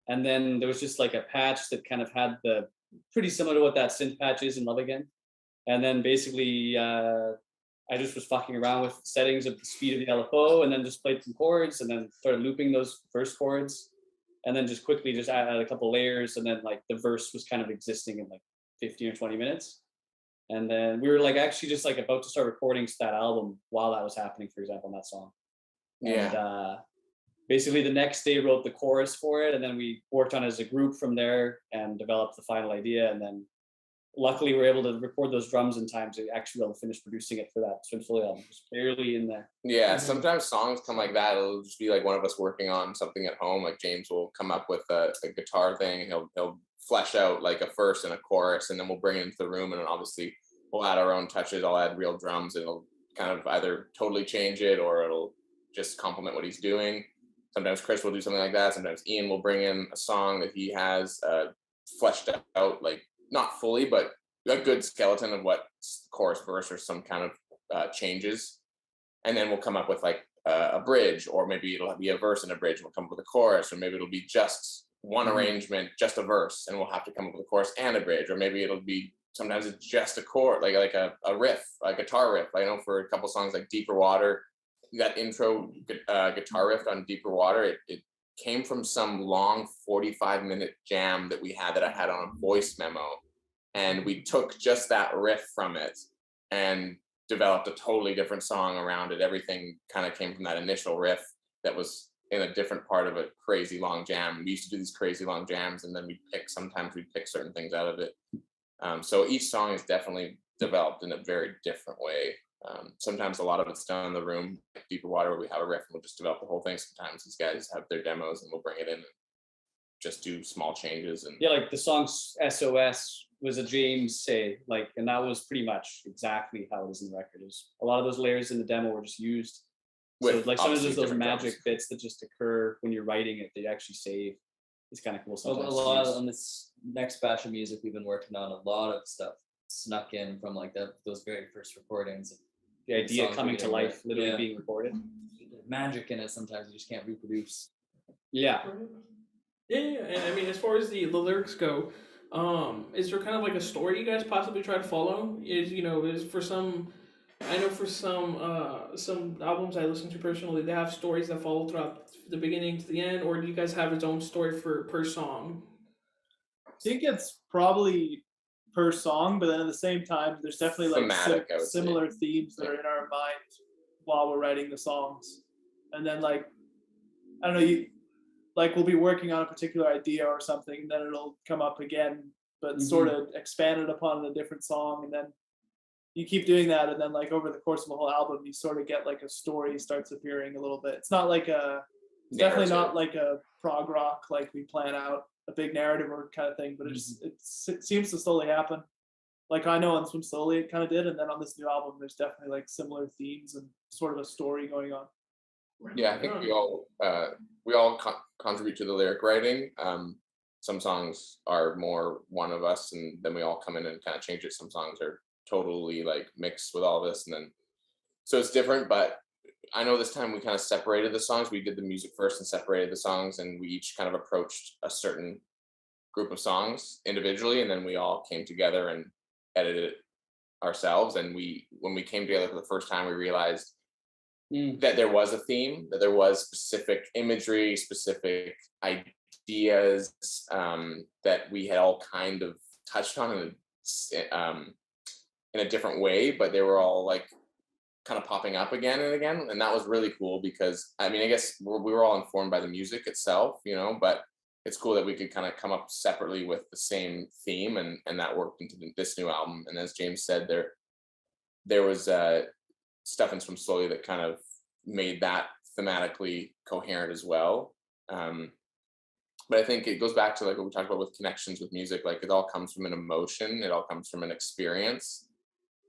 And then there was just like a patch that kind of had the pretty similar to what that synth patch is in Love Again. And then basically I just was fucking around with settings of the speed of the LFO, and then just played some chords, and then started looping those first chords, and then just quickly just add a couple layers, and then like the verse was kind of existing in like 15 or 20 minutes. And then we were like actually just like about to start recording that album while that was happening, for example, on that song. And basically the next day wrote the chorus for it, and then we worked on it as a group from there and developed the final idea. And then luckily we were able to record those drums in time to actually be able to finish producing it for that Swim Slowly album. It was barely in there. Yeah, sometimes songs come like that. It'll just be like one of us working on something at home. Like James will come up with a guitar thing, and he'll flesh out like a verse and a chorus, and then we'll bring it into the room, and then obviously we'll add our own touches. I'll add real drums, and it'll kind of either totally change it or it'll just complement what he's doing. Sometimes Chris will do something like that. Sometimes Ian will bring in a song that he has fleshed out, like not fully, but a good skeleton of what chorus, verse, or some kind of changes. And then we'll come up with like a bridge, or maybe it'll be a verse and a bridge, and we'll come up with a chorus, or maybe it'll be just one arrangement, just a verse, and we'll have to come up with a chorus and a bridge, or maybe it'll be, sometimes it's just a chord, like a riff, a guitar riff. I know for a couple songs like Deeper Water, that intro guitar riff on Deeper Water, it came from some long 45-minute jam that we had, that I had on a voice memo. And we took just that riff from it and developed a totally different song around it. Everything kind of came from that initial riff that was in a different part of a crazy long jam. We used to do these crazy long jams, and then sometimes we'd pick certain things out of it. So each song is definitely developed in a very different way. Sometimes a lot of it's done in the room, like Deeper Water, where we have a riff and we'll just develop the whole thing. Sometimes these guys have their demos and we'll bring it in and just do small changes. And yeah, like the song SOS was a James say, like, and that was pretty much exactly how it is in the record. Is a lot of those layers in the demo were just used. So like some of those magic bits that just occur when you're writing it, they actually save. It's kind of cool. A lot on this next batch of music we've been working on, a lot of stuff snuck in from like those very first recordings. The idea coming to life, literally being recorded. Magic in it sometimes you just can't reproduce. Yeah. Yeah, and I mean, as far as the lyrics go, is there kind of like a story you guys possibly try to follow? Is for some, I know for some albums I listen to personally, they have stories that follow throughout the beginning to the end, or do you guys have its own story per song? I think it's probably per song, but then at the same time, there's definitely like Thematic, similar themes that are in our mind while we're writing the songs. And then like, I don't know, we'll be working on a particular idea or something, and then it'll come up again, but sort of expanded upon in a different song. And then you keep doing that, and then like over the course of the whole album, you sort of get like a story starts appearing a little bit. It's not like it's definitely not like a prog rock, like we plan out a big narrative or kind of thing, but it seems to slowly happen. Like I know on Swim Slowly it kind of did, and then on this new album there's definitely like similar themes and sort of a story going on. Yeah, I think we all contribute to the lyric writing. Some songs are more one of us, and then we all come in and kind of change it. Some songs are totally like mixed with all this, and then so it's different. But I know this time we kind of separated the songs. We did the music first and separated the songs, and we each kind of approached a certain group of songs individually, and then we all came together and edited it ourselves. And when we came together for the first time, we realized that there was a theme, that there was specific imagery, specific ideas that we had all kind of touched on in a different way, but they were all like kind of popping up again and again. And that was really cool because, I mean, I guess we were all informed by the music itself, but it's cool that we could kind of come up separately with the same theme, and that worked into this new album. And as James said, there was stuff in Swim Slowly that kind of made that thematically coherent as well. But I think it goes back to like what we talked about with connections with music. Like it all comes from an emotion, it all comes from an experience.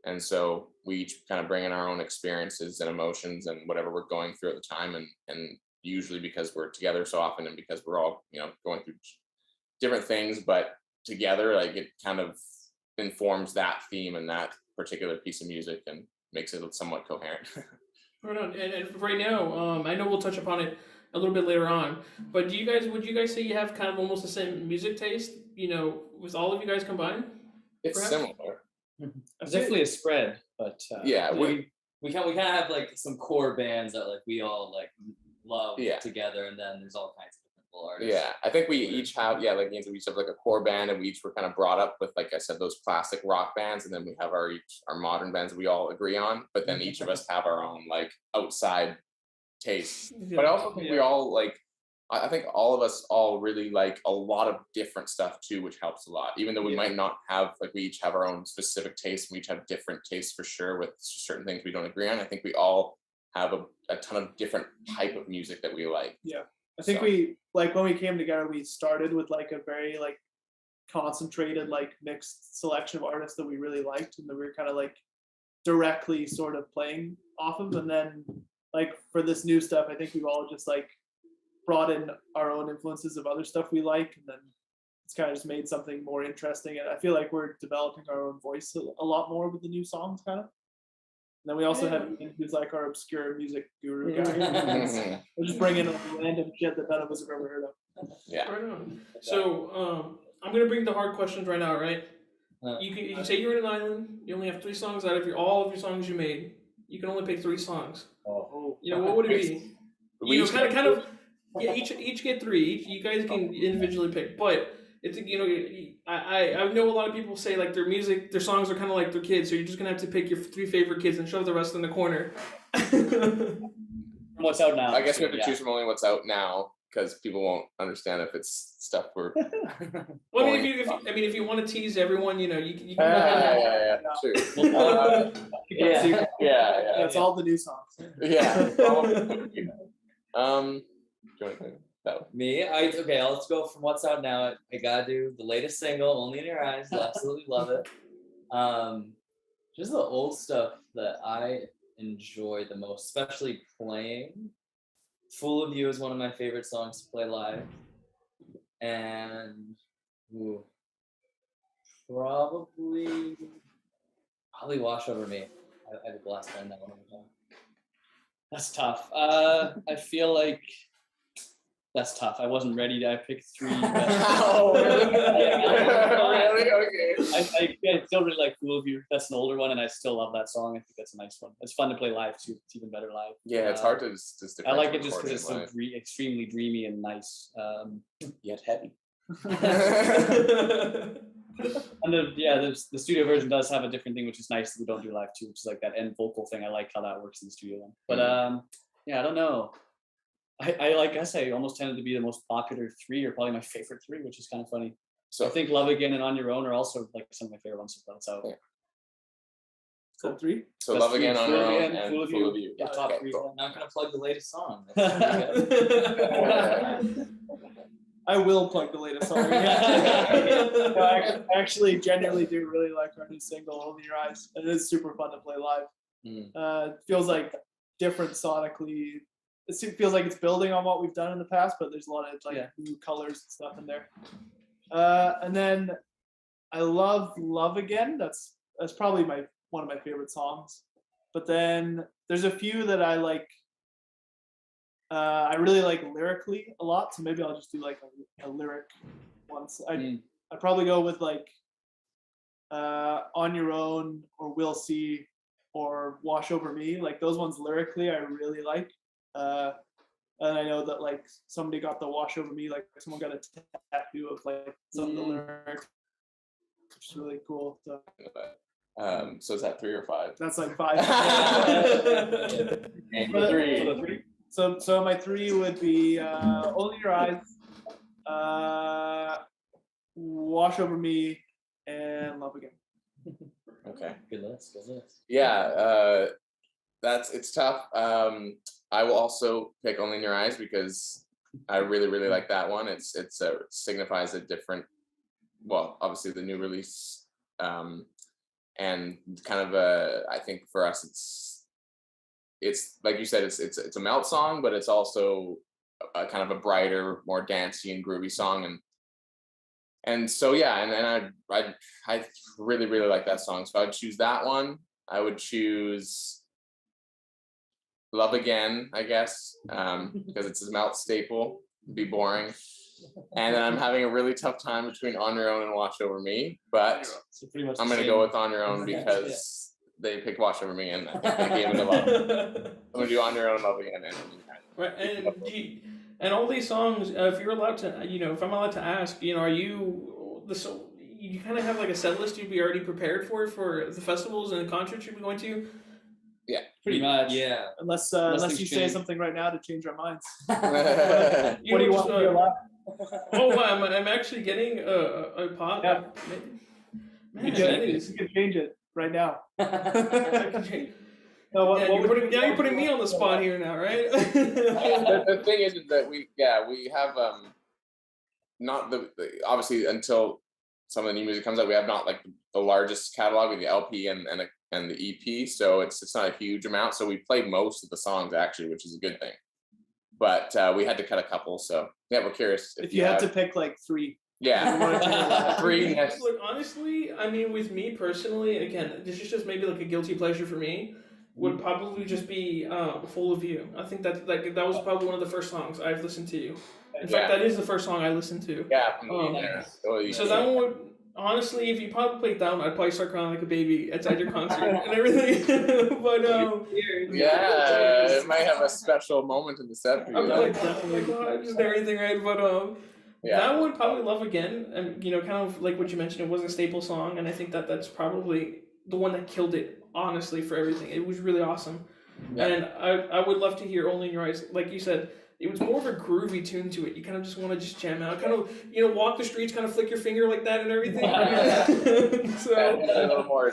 And so we each kind of bring in our own experiences and emotions and whatever we're going through at the time. And usually because we're together so often and because we're all, going through different things, but together, like it kind of informs that theme and that particular piece of music and makes it somewhat coherent. Right on. And right now, I know we'll touch upon it a little bit later on, but would you guys say you have kind of almost the same music taste, with all of you guys combined? It's Perhaps? similar. There's definitely a spread, but Yeah, we kind of have like some core bands that like we all like love Yeah. together, and then there's all kinds of different little artists. Yeah, I think we each have, like we each have like a core band, and we each were kind of brought up with, like I said, those classic rock bands, and then we have our modern bands that we all agree on. But then each of us have our own like outside tastes. But I also think we all like. I think all of us all really like a lot of different stuff too, which helps a lot. Even though we might not have, like, we each have our own specific tastes, and we each have different tastes for sure with certain things we don't agree on. I think we all have a ton of different type of music that we like. Yeah. I think we, like, when we came together, we started with like a very like concentrated, like mixed selection of artists that we really liked, and that we were kind of like directly sort of playing off of. And then like for this new stuff, I think we've all just like brought in our own influences of other stuff we like, and then it's kind of just made something more interesting. And I feel like we're developing our own voice a lot more with the new songs, kind of. And then we also have Ian, who's like our obscure music guru guy. We'll just bring in random shit that none of us have ever heard of. Yeah. Right on. So I'm gonna bring the hard questions right now, right? You can say you're in an island. You only have 3 songs out of all of your songs you made. You can only pick 3 songs. Oh. What would it be? Kind of. Yeah, each get 3. You guys can individually pick, but it's I know a lot of people say like their songs are kind of like their kids, so you're just gonna have to pick your 3 favorite kids and shove the rest in the corner. What's out now? I guess we have to choose from only what's out now, because people won't understand if it's stuff we're. Well, I mean, if you want to tease everyone, you can. Yeah. True. Yeah. That's all the new songs. Yeah. Do you want to think that? Me, okay. Let's go from what's out now. I gotta do the latest single, "Only in Your Eyes." Absolutely love it. Just the old stuff that I enjoy the most, especially playing. "Fool of You" is one of my favorite songs to play live, and probably "Wash Over Me." I had a blast playing that one all the time. That's tough. I feel like that's tough. I wasn't ready to pick 3. But Oh, really? Okay. I still really like "Fool of You." That's an older one, and I still love that song. I think that's a nice one. It's fun to play live too. It's even better live. Yeah, it's hard to just. I like it just because it's so extremely dreamy and nice. Yet heavy. And the studio version does have a different thing, which is nice that we don't do live too, which is like that end vocal thing. I like how that works in the studio one. But I don't know. I guess I almost tended to be the most popular 3, or probably my favorite 3, which is kind of funny. So I think "Love Again" and "On Your Own" are also like some of my favorite ones. So yeah. So 3. So That's "Love Again," "On Your Own," and "Fool of You. Yeah, Top Okay, 3. cool. I'm not gonna plug the latest song. I will plug the latest song. I actually genuinely do really like our new single, "Only Your Eyes." It is super fun to play live. It feels like different sonically. It feels like it's building on what we've done in the past, but there's a lot of like new colors and stuff in there. And then I love "Love Again." That's probably one of my favorite songs. But then there's a few that I like. I really like lyrically a lot, so maybe I'll just do like a lyric once. I'd probably go with like "On Your Own" or "We'll See" or "Wash Over Me." Like those ones lyrically I really like. And I know that like somebody got the "Wash Over Me," like someone got a tattoo of like some of the lyrics, which is really cool. So is that 3 or 5? That's like 5. And For the 3. So my 3 would be "Only Your Eyes," "Wash Over Me," and "Love Again." Okay. Good list. Yeah. it's tough. I will also pick Only in Your Eyes because I really, really like that one. It signifies a different, well, obviously the new release, and kind of I think for us, it's like you said, it's a Meltt song, but it's also a kind of a brighter, more dancey and groovy song, and so yeah, and I really, really like that song. So I'd choose that one. I would choose Love Again, I guess, because it's a Meltt staple. It'd be boring. And then I'm having a really tough time between On Your Own and Watch Over Me, but So pretty much I'm the gonna same. go with On Your Own because they picked Watch Over Me, and I think they gave it a love. I'm gonna do On Your Own, Love Again, and Right, and all these songs, if you're allowed to, if I'm allowed to ask, are you kind of have like a set list you'd be already prepared for the festivals and the concerts you'd be going to? Pretty much. Yeah. Unless things you say change. something right now to change our minds. You What do you know, want just, for your life? Oh, I'm actually getting a pot. Yeah. Man, You that is. can change it right now. I can change. Yeah, you're putting me on the spot here now, right? the thing is that we have not the obviously until some of the new music comes out, we have not like the largest catalog with the LP and the EP, so it's not a huge amount. So we played most of the songs actually, which is a good thing. But we had to cut a couple, so yeah, we're curious If you had to pick like 3. Yeah, three. Yes. Look, honestly, I mean, with me personally, again, this is just maybe like a guilty pleasure for me. Would probably just be "Full of You." I think that was probably one of the first songs I've listened to. In fact, that is the first song I listened to. Yeah. So that one would, honestly, if you probably played that one, I'd probably start crying like a baby at your concert and everything. But yeah, it might have a special moment in the set for you. I'm like, oh my god, just everything, right? But that would probably Love Again, and kind of like what you mentioned, it was a staple song, and I think that's probably the one that killed it, honestly, for everything. It was really awesome. Yeah. And I would love to hear Only in Your Eyes. Like you said, it was more of a groovy tune to it. You kind of just want to just jam out, kind of walk the streets, kind of flick your finger like that and everything. So a little more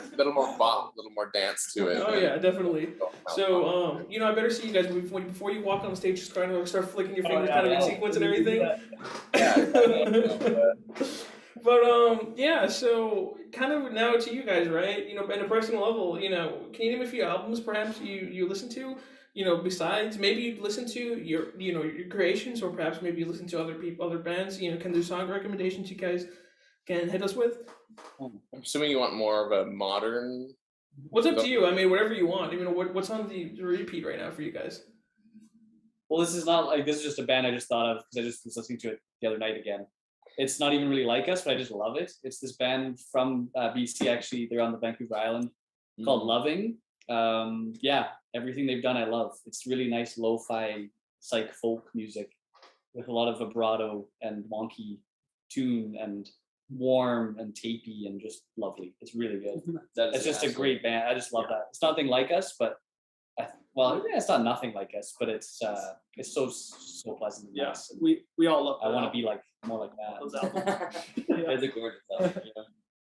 bop, a little more dance to it. Oh yeah, definitely. So I better see you guys before you walk on the stage, just kind of start flicking your fingers, kind of in sequence and everything. But yeah, so kind of now to you guys, right? At a personal level, can you name a few albums perhaps you listen to? Besides maybe you listen to your your creations, or perhaps maybe you listen to other bands. Can there song recommendations you guys can hit us with? I'm assuming you want more of a modern. What's up to you? I mean, whatever you want. What's on the repeat right now for you guys? Well, this is just a band I just thought of because I just was listening to it the other night again. It's not even really like us, but I just love it. It's this band from BC, actually. They're on the Vancouver Island, called Loving. Yeah, everything they've done I love. It's really nice lo-fi psych folk music with a lot of vibrato and wonky tune and warm and tapey and just lovely. It's really good. It's just a great band. I just love that. It's nothing like us, but it's not nothing like us, but it's so pleasant and nice. And we all love. I want to be more like that. Those albums. It's a gorgeous album,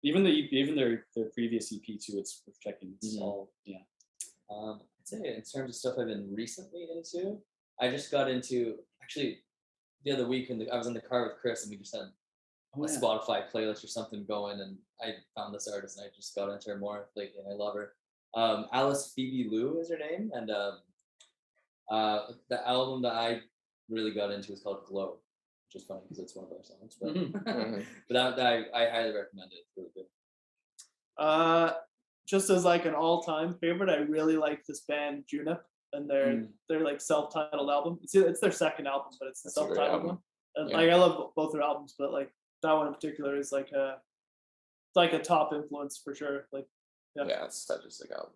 Even their previous EP too. It's worth checking. It's all I'd say in terms of stuff I've been recently into, I just got into actually the other week I was in the car with Chris and we just had a Spotify playlist or something going, and I found this artist and I just got into her more lately and I love her. Alice Phoebe Lou is her name, and the album that I really got into is called Glow, which is funny because it's one of our songs, but but I highly recommend it. It's really good. Just as like an all-time favorite, I really like this band Junip and their like self-titled album. It's their second album, but it's the self-titled one. And like I love both their albums, but like that one in particular is like a top influence for sure. Like it's such a sick album.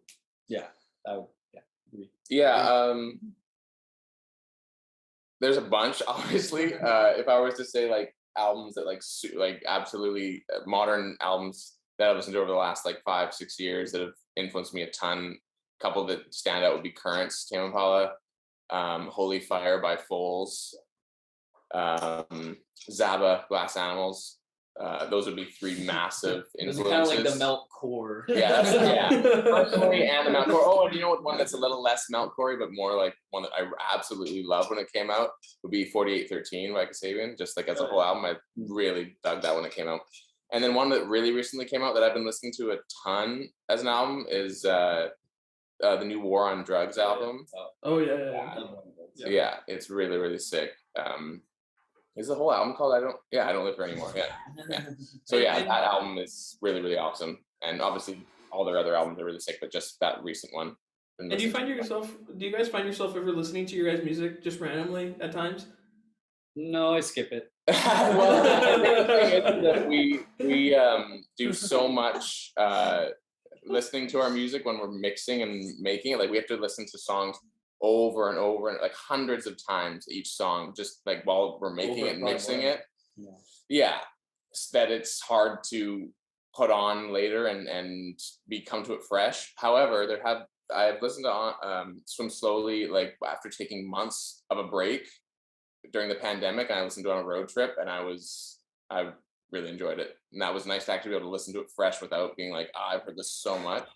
There's a bunch, obviously. If I was to say like albums that like absolutely modern albums that I've listened to over the last like 5-6 years that have influenced me a ton, a couple that stand out would be Currents, Tame Impala, Holy Fire by Foals, Zaba, Glass Animals, Those would be three massive Those influences. are kind of like the Meltt core. Yeah, personally, and the Meltt core. Oh, and you know what? One that's a little less Meltt core, but more like one that I absolutely loved when it came out would be 4813 by Kasabian. Just like as a whole album, I really dug that when it came out. And then one that really recently came out that I've been listening to a ton as an album is the new War on Drugs album. Oh yeah. Yeah, it's really, really sick. Is the whole album called I Don't Live Here Anymore. Yeah. So yeah, that album is really, really awesome. And obviously all their other albums are really sick, but just that recent one. And do you guys find yourself ever listening to your guys' music just randomly at times? No, I skip it. Well, the thing is that we do so much listening to our music when we're mixing and making it. Like we have to listen to songs over and over and like hundreds of times each song, just like while we're making it and mixing it. Yeah, that it's hard to put on later and come to it fresh. However, I've listened to Swim Slowly like after taking months of a break during the pandemic, and I listened to it on a road trip, and I really enjoyed it. And that was nice to actually be able to listen to it fresh without being like, I've heard this so much.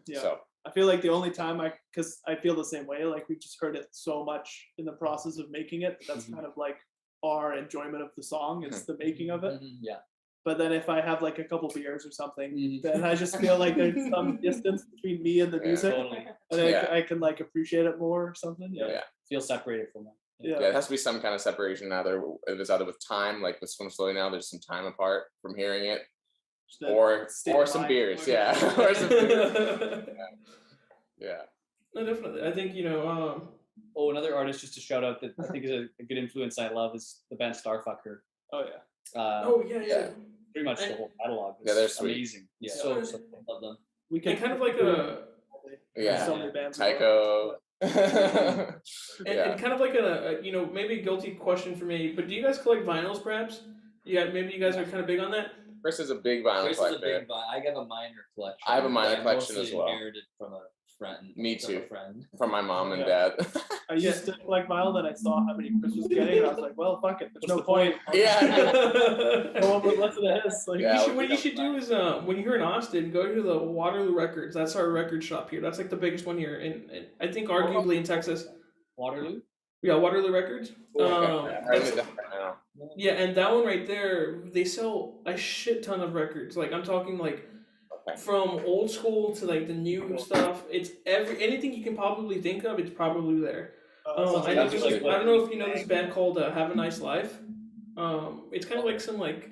Yeah. So I feel like the only time because I feel the same way, like we just heard it so much in the process of making it. That's kind of like our enjoyment of the song is the making of it. Yeah. But then if I have like a couple beers or something, then I just feel like there's some distance between me and the music, Totally. and Yeah. I can like appreciate it more or something. Yeah. Feel separated from it. Yeah, it has to be some kind of separation. Either with time, like with Swim Slowly now, there's some time apart from hearing it, Just that or state of some mind. beers, yeah, or some beers. Yeah. No, definitely. I think Oh, another artist just to shout out that I think is a good influence I love is the band Starfucker. Oh yeah. yeah. Pretty much the whole catalog. Yeah, they're sweet. Amazing. Yeah. So- So love them. We And kind of like a Yeah. so many bands. Tycho. and kind of like a maybe a guilty question for me, but do you guys collect vinyls perhaps? Yeah, maybe you guys are kind of big on that. Chris is a big vinyl Chris is a collector. big I have a minor collection. I have a minor that collection mostly as well. Inherited from a friend. Me from a too. friend. From my mom and Yeah. dad. I used to collect vinyl, then I saw how many Chris was getting, and I was like, well, fuck it. There's What's no the point. Yeah. No one would listen to his. Like, Yeah. What you should do is when you're in Austin, go to the Waterloo Records. That's our record shop here. That's like the biggest one here, and I think arguably in Texas. Waterloo. Yeah, Waterloo Records. Okay. Yeah, and that one right there, they sell a shit ton of records. Like I'm talking like from old school to like the new stuff. It's anything you can probably think of. It's probably there. I don't know if you know this band called Have a Nice Life. It's kind of like some like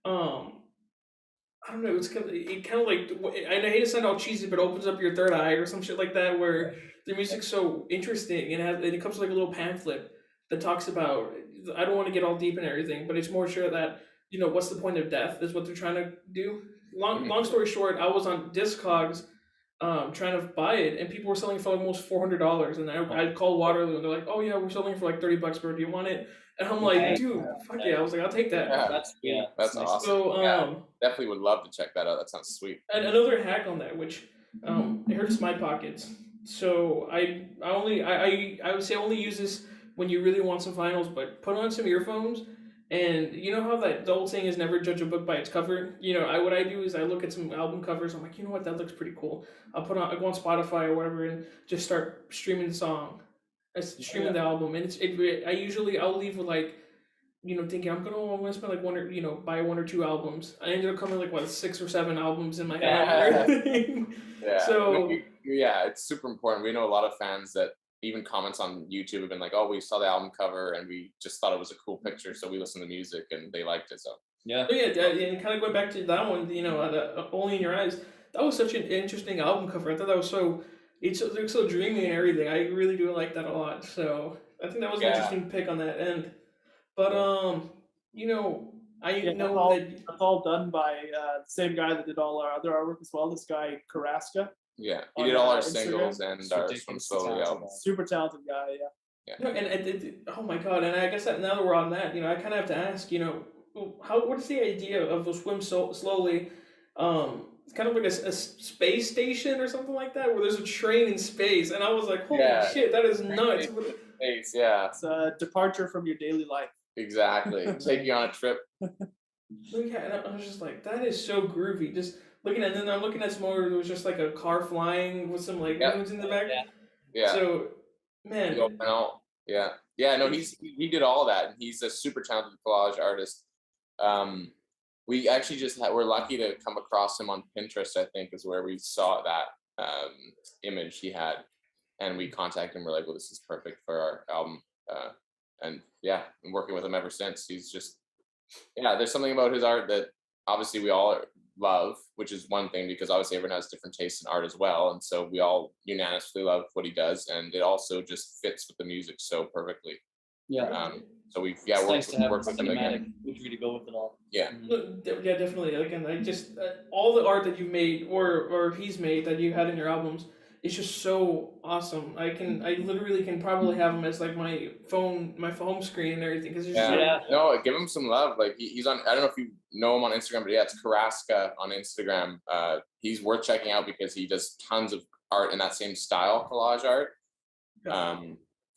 I don't know. It's kind of like I hate to sound all cheesy, but opens up your third eye or some shit like that. Where the music's so interesting and it comes with like a little pamphlet that talks about. I don't want to get all deep in everything, but it's more sure that what's the point of death is what they're trying to do. Long story short, I was on Discogs trying to buy it, and people were selling it for almost $400, and I called Waterloo, and they're like, "Oh yeah, we're selling it for like $30, bro. Do you want it?" And I'm like, "Dude, fuck yeah!" I was like, "I'll take that." Yeah. That's awesome. So definitely would love to check that out. That sounds sweet. and another hack on that, which it hurts my pockets. So I would say only use this when you really want some vinyls, but put on some earphones. And you know how the old saying is never judge a book by its cover? What I do is I look at some album covers. I'm like, you know what, that looks pretty cool. I go on Spotify or whatever and just start streaming the song, streaming the album. And I'll leave with like, thinking I'm gonna spend like buy one or two albums. I ended up coming like 6 or 7 albums in my head. Yeah. So yeah, it's super important. We know a lot of fans that even comments on YouTube have been like, "Oh, we saw the album cover and we just thought it was a cool picture, so we listened to music and they liked it." So Yeah. But and kind of going back to that one, Only in Your Eyes. That was such an interesting album cover. I thought that was it looks so dreamy and everything. I really do like that a lot. So I think that was an interesting pick on that end. But that's all done by the same guy that did all our other artwork as well. This guy Carrasca. yeah, he On, did all our Instagram. singles and our Swim Ridiculous Slowly talent. album. Super talented guy. Yeah. and oh my god! And I guess that now that we're on that, I kind of have to ask, what's the idea of the Swim Slowly? It's kind of like a space station or something like that, where there's a train in space, and I was like, holy shit, that is nuts. Thanks, yeah, It's a departure from your daily life. exactly. Take you on a trip. Yeah, and I was just like, that is so groovy. Just looking at, and then I'm looking at some more. There was just like a car flying with some like Yeah, moons in the back. yeah. So, The old man, panel. Yeah, yeah. No, it's he did all that, and he's a super talented collage artist. Um, we actually we're lucky to come across him on Pinterest. I think is where we saw that image he had, and we contacted him. We're like, well, this is perfect for our album. And yeah, been working with him ever since. He's just there's something about his art that obviously we all love, which is one thing because obviously everyone has different tastes in art as well, and so we all unanimously love what he does, and it also just fits with the music so perfectly. Yeah. So we've It's nice to have worked with him cinematic again. imagery to go with it all. Yeah, yeah, definitely. Again, I just all the art that you've made or he's made that you had in your albums, it's just so awesome. I literally can probably have him as like my home screen and everything because it's just yeah. so, No, give him some love. Like he's on. I don't know if you know him on Instagram, but yeah, it's Karaska on Instagram. He's worth checking out because he does tons of art in that same style, collage art.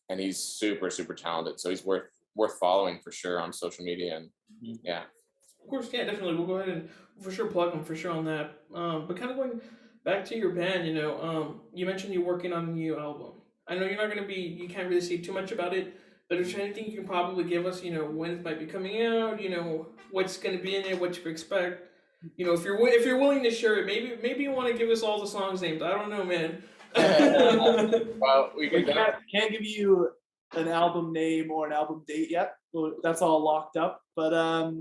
And he's super super talented. So he's worth following for sure on social media. And yeah. Of course, yeah, definitely. We'll go ahead and for sure plug them for sure on that. But kind of going back to your band, you mentioned you're working on a new album. I know you can't really say too much about it, but is there anything you can probably give us, when it might be coming out, what's going to be in it, what you expect? If you're willing to share it, maybe you want to give us all the songs names. I don't know, man. Well, We can't give you an album name or an album date yet. Well, that's all locked up. But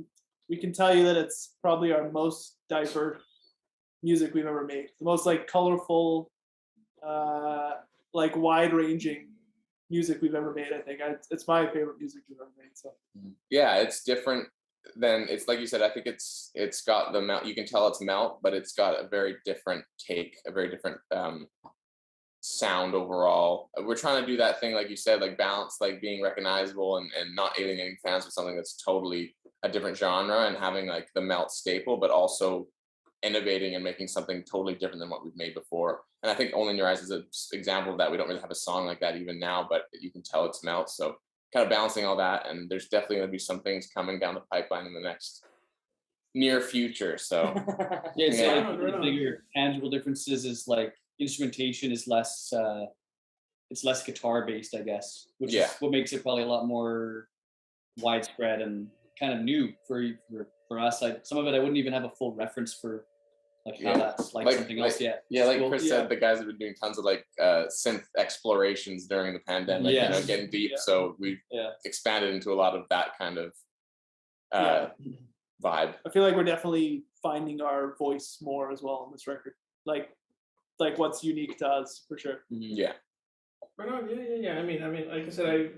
we can tell you that it's probably our most diverse music we've ever made. The most like colorful, like wide-ranging music we've ever made. I think it's my favorite music we've ever made. So yeah, it's different than it's like you said. I think it's got the Meltt. You can tell it's Meltt, but it's got a very different take, a very different sound overall. We're trying to do that thing, like you said, like balance, like being recognizable and not alienating fans with something that's totally a different genre and having like the Meltt staple, but also innovating and making something totally different than what we've made before. And I think Only in Your Eyes is an example of that. We don't really have a song like that even now, but you can tell it's Meltt. So kind of balancing all that. And there's definitely going to be some things coming down the pipeline in the next near future. So Yeah, so Yeah. like the bigger tangible differences is like instrumentation is less it's less guitar based, I guess, which is what makes it probably a lot more widespread and kind of new for us. Like some of it I wouldn't even have a full reference for like how that's like something else yet. Yeah, like Cool. Chris said, the guys have been doing tons of like synth explorations during the pandemic, Yes. getting deep. Yeah. So we've Yeah. expanded into a lot of that kind of vibe. I feel like we're definitely finding our voice more as well on this record. Like what's unique to us for sure. Yeah. Right on, yeah. I mean, like I said,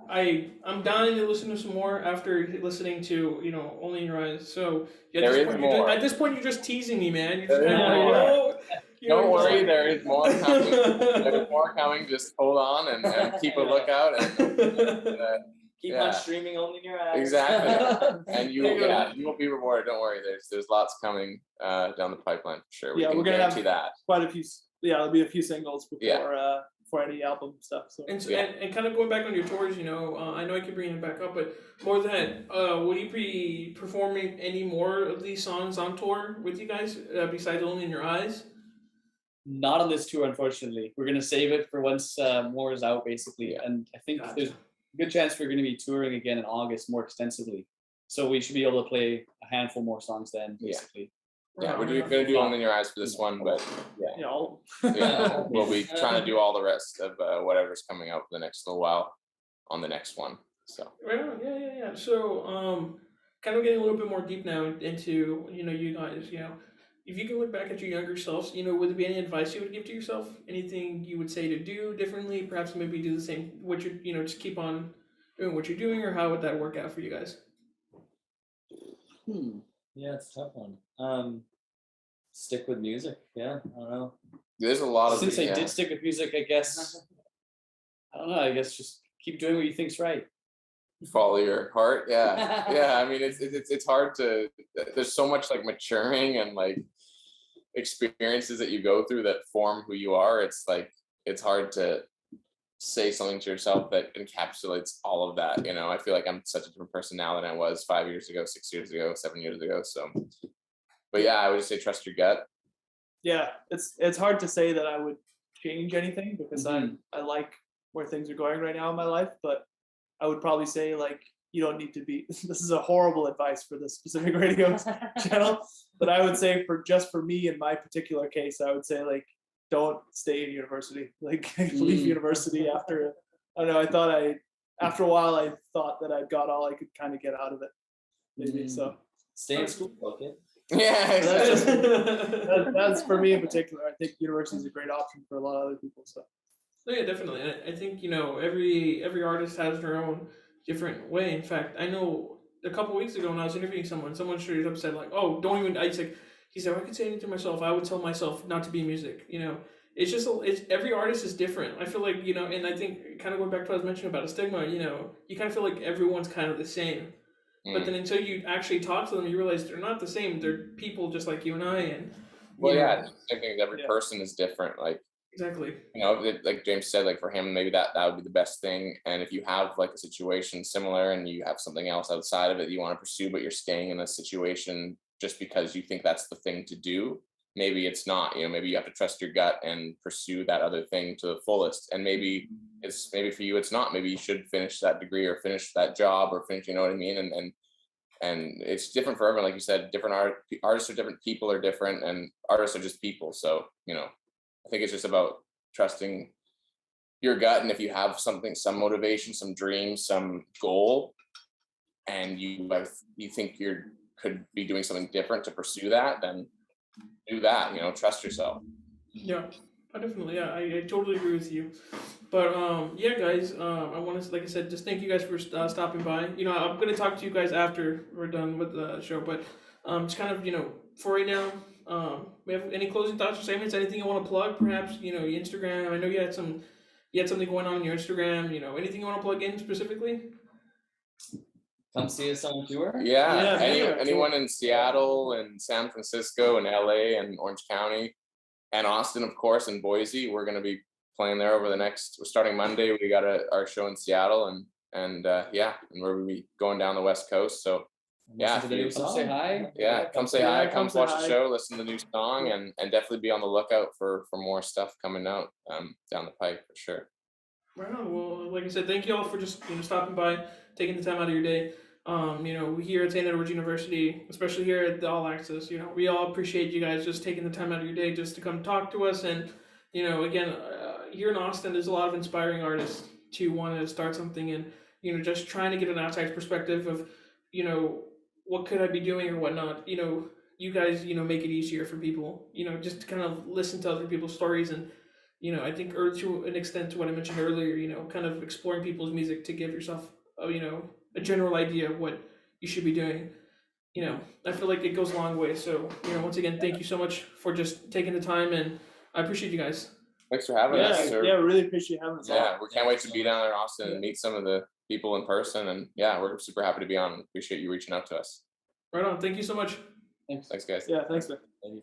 I'm dying to listen to some more after listening to Only in Your Eyes. So yeah, There is more. at this point, you're just teasing me, man. You're just There kind is of like, more. oh, Don't worry, there is more coming. There's more coming. Just hold on and keep a lookout. And Keep Yeah. on streaming Only in Your Eyes. exactly. And you There you go. you will be rewarded. Don't worry. There's lots coming down the pipeline for sure. We Yeah, can we're gonna guarantee have that. quite a few. Yeah, there'll be a few singles before Yeah. for any album stuff. So And, so, Yeah. and kind of going back on your tours, I know I keep bringing it back up, but more than that, will you be performing any more of these songs on tour with you guys besides Only in Your Eyes? Not on this tour, unfortunately. We're gonna save it for once more is out, basically. And I think there's a good chance we're gonna be touring again in August more extensively. So we should be able to play a handful more songs then, basically. Yeah, we're going to do Only in Your Eyes for this one, but we'll be trying to do all the rest of whatever's coming out for the next little while on the next one. So Right on, yeah. So, kind of getting a little bit more deep now into you guys. If you can look back at your younger selves, would there be any advice you would give to yourself? Anything you would say to do differently? Perhaps maybe do the same. What you just keep on doing what you're doing, or how would that work out for you guys? Yeah, it's a tough one. Stick with music. Yeah, I don't know. there's a lot of Since I did stick with music, I guess I don't know. I guess just keep doing what you think's right. follow your heart. Yeah. I mean, it's hard to. There's so much like maturing and like experiences that you go through that form who you are. It's like it's hard to say something to yourself that encapsulates all of that. I feel like I'm such a different person now than I was 5 years ago, 6 years ago, 7 years ago. So, but yeah, I would just say trust your gut. Yeah, it's hard to say that I would change anything because I like where things are going right now in my life, but I would probably say like you don't need to be. This is a horrible advice for this specific radio channel, but I would say for me in my particular case, I would say like don't stay in university. Like leave university after. I don't know. After a while I thought that I got all I could kind of get out of it. Maybe so. Stay in school, okay? Yeah, That's, exactly. that's for me in particular. I think university is a great option for a lot of other people. So. Oh, yeah, definitely. And I think every artist has their own different way. In fact, I know a couple weeks ago when I was interviewing someone straight up said like, "Oh, don't even." He said, "I could say anything to myself. I would tell myself not to be in music." It's just it's every artist is different. I feel like and I think kind of going back to what I was mentioning about a stigma. You kind of feel like everyone's kind of the same. But then until you actually talk to them, you realize they're not the same. They're people just like you and I. And Yeah, same thing. Every person is different. Like exactly. Like James said, like for him, maybe that would be the best thing. And if you have like a situation similar and you have something else outside of it you want to pursue, but you're staying in a situation just because you think that's the thing to do, maybe it's not. Maybe you have to trust your gut and pursue that other thing to the fullest. And maybe for you it's not. Maybe you should finish that degree or finish that job or finish. You know what I mean? And it's different for everyone. Like you said, different artists are different, people are different, and artists are just people. So I think it's just about trusting your gut. And if you have something, some motivation, some dream, some goal, and you think could be doing something different to pursue that, then do that. Trust yourself. Yeah, I definitely. Yeah, I totally agree with you. But yeah, guys, I want to, like I said, just thank you guys for stopping by. I'm gonna talk to you guys after we're done with the show, but just kind of for right now, we have any closing thoughts or statements? Anything you want to plug? Perhaps your Instagram. I know you had something going on your Instagram. Anything you want to plug in specifically? Come see us on tour. Yeah, Yeah, anyone in Seattle and San Francisco and LA and Orange County and Austin, of course, and Boise. We're going to be playing there we're starting Monday. We got our show in Seattle and we'll be going down the West Coast. So yeah, come say hi. Yeah, come say hi, come say watch hi. the show, listen to the new song, and definitely be on the lookout for more stuff coming out down the pipe for sure. Right on. Well, like I said, thank you all for just stopping by, taking the time out of your day. We here at St. Edward's University, especially here at the All Access, we all appreciate you guys just taking the time out of your day just to come talk to us. And again, here in Austin, there's a lot of inspiring artists to want to start something and just trying to get an outside perspective of what could I be doing or whatnot. You guys make it easier for people. Just to kind of listen to other people's stories and. I think, or to an extent to what I mentioned earlier, kind of exploring people's music to give yourself, a general idea of what you should be doing. I feel like it goes a long way. So, once again, thank you so much for just taking the time, and I appreciate you guys. Thanks for having us. Yeah, we really appreciate having us. Yeah, we can't wait to be down there in Austin and meet some of the people in person. And yeah, we're super happy to be on. Appreciate you reaching out to us. Right on. Thank you so much. Thanks guys. Yeah, thanks, man. Thank you.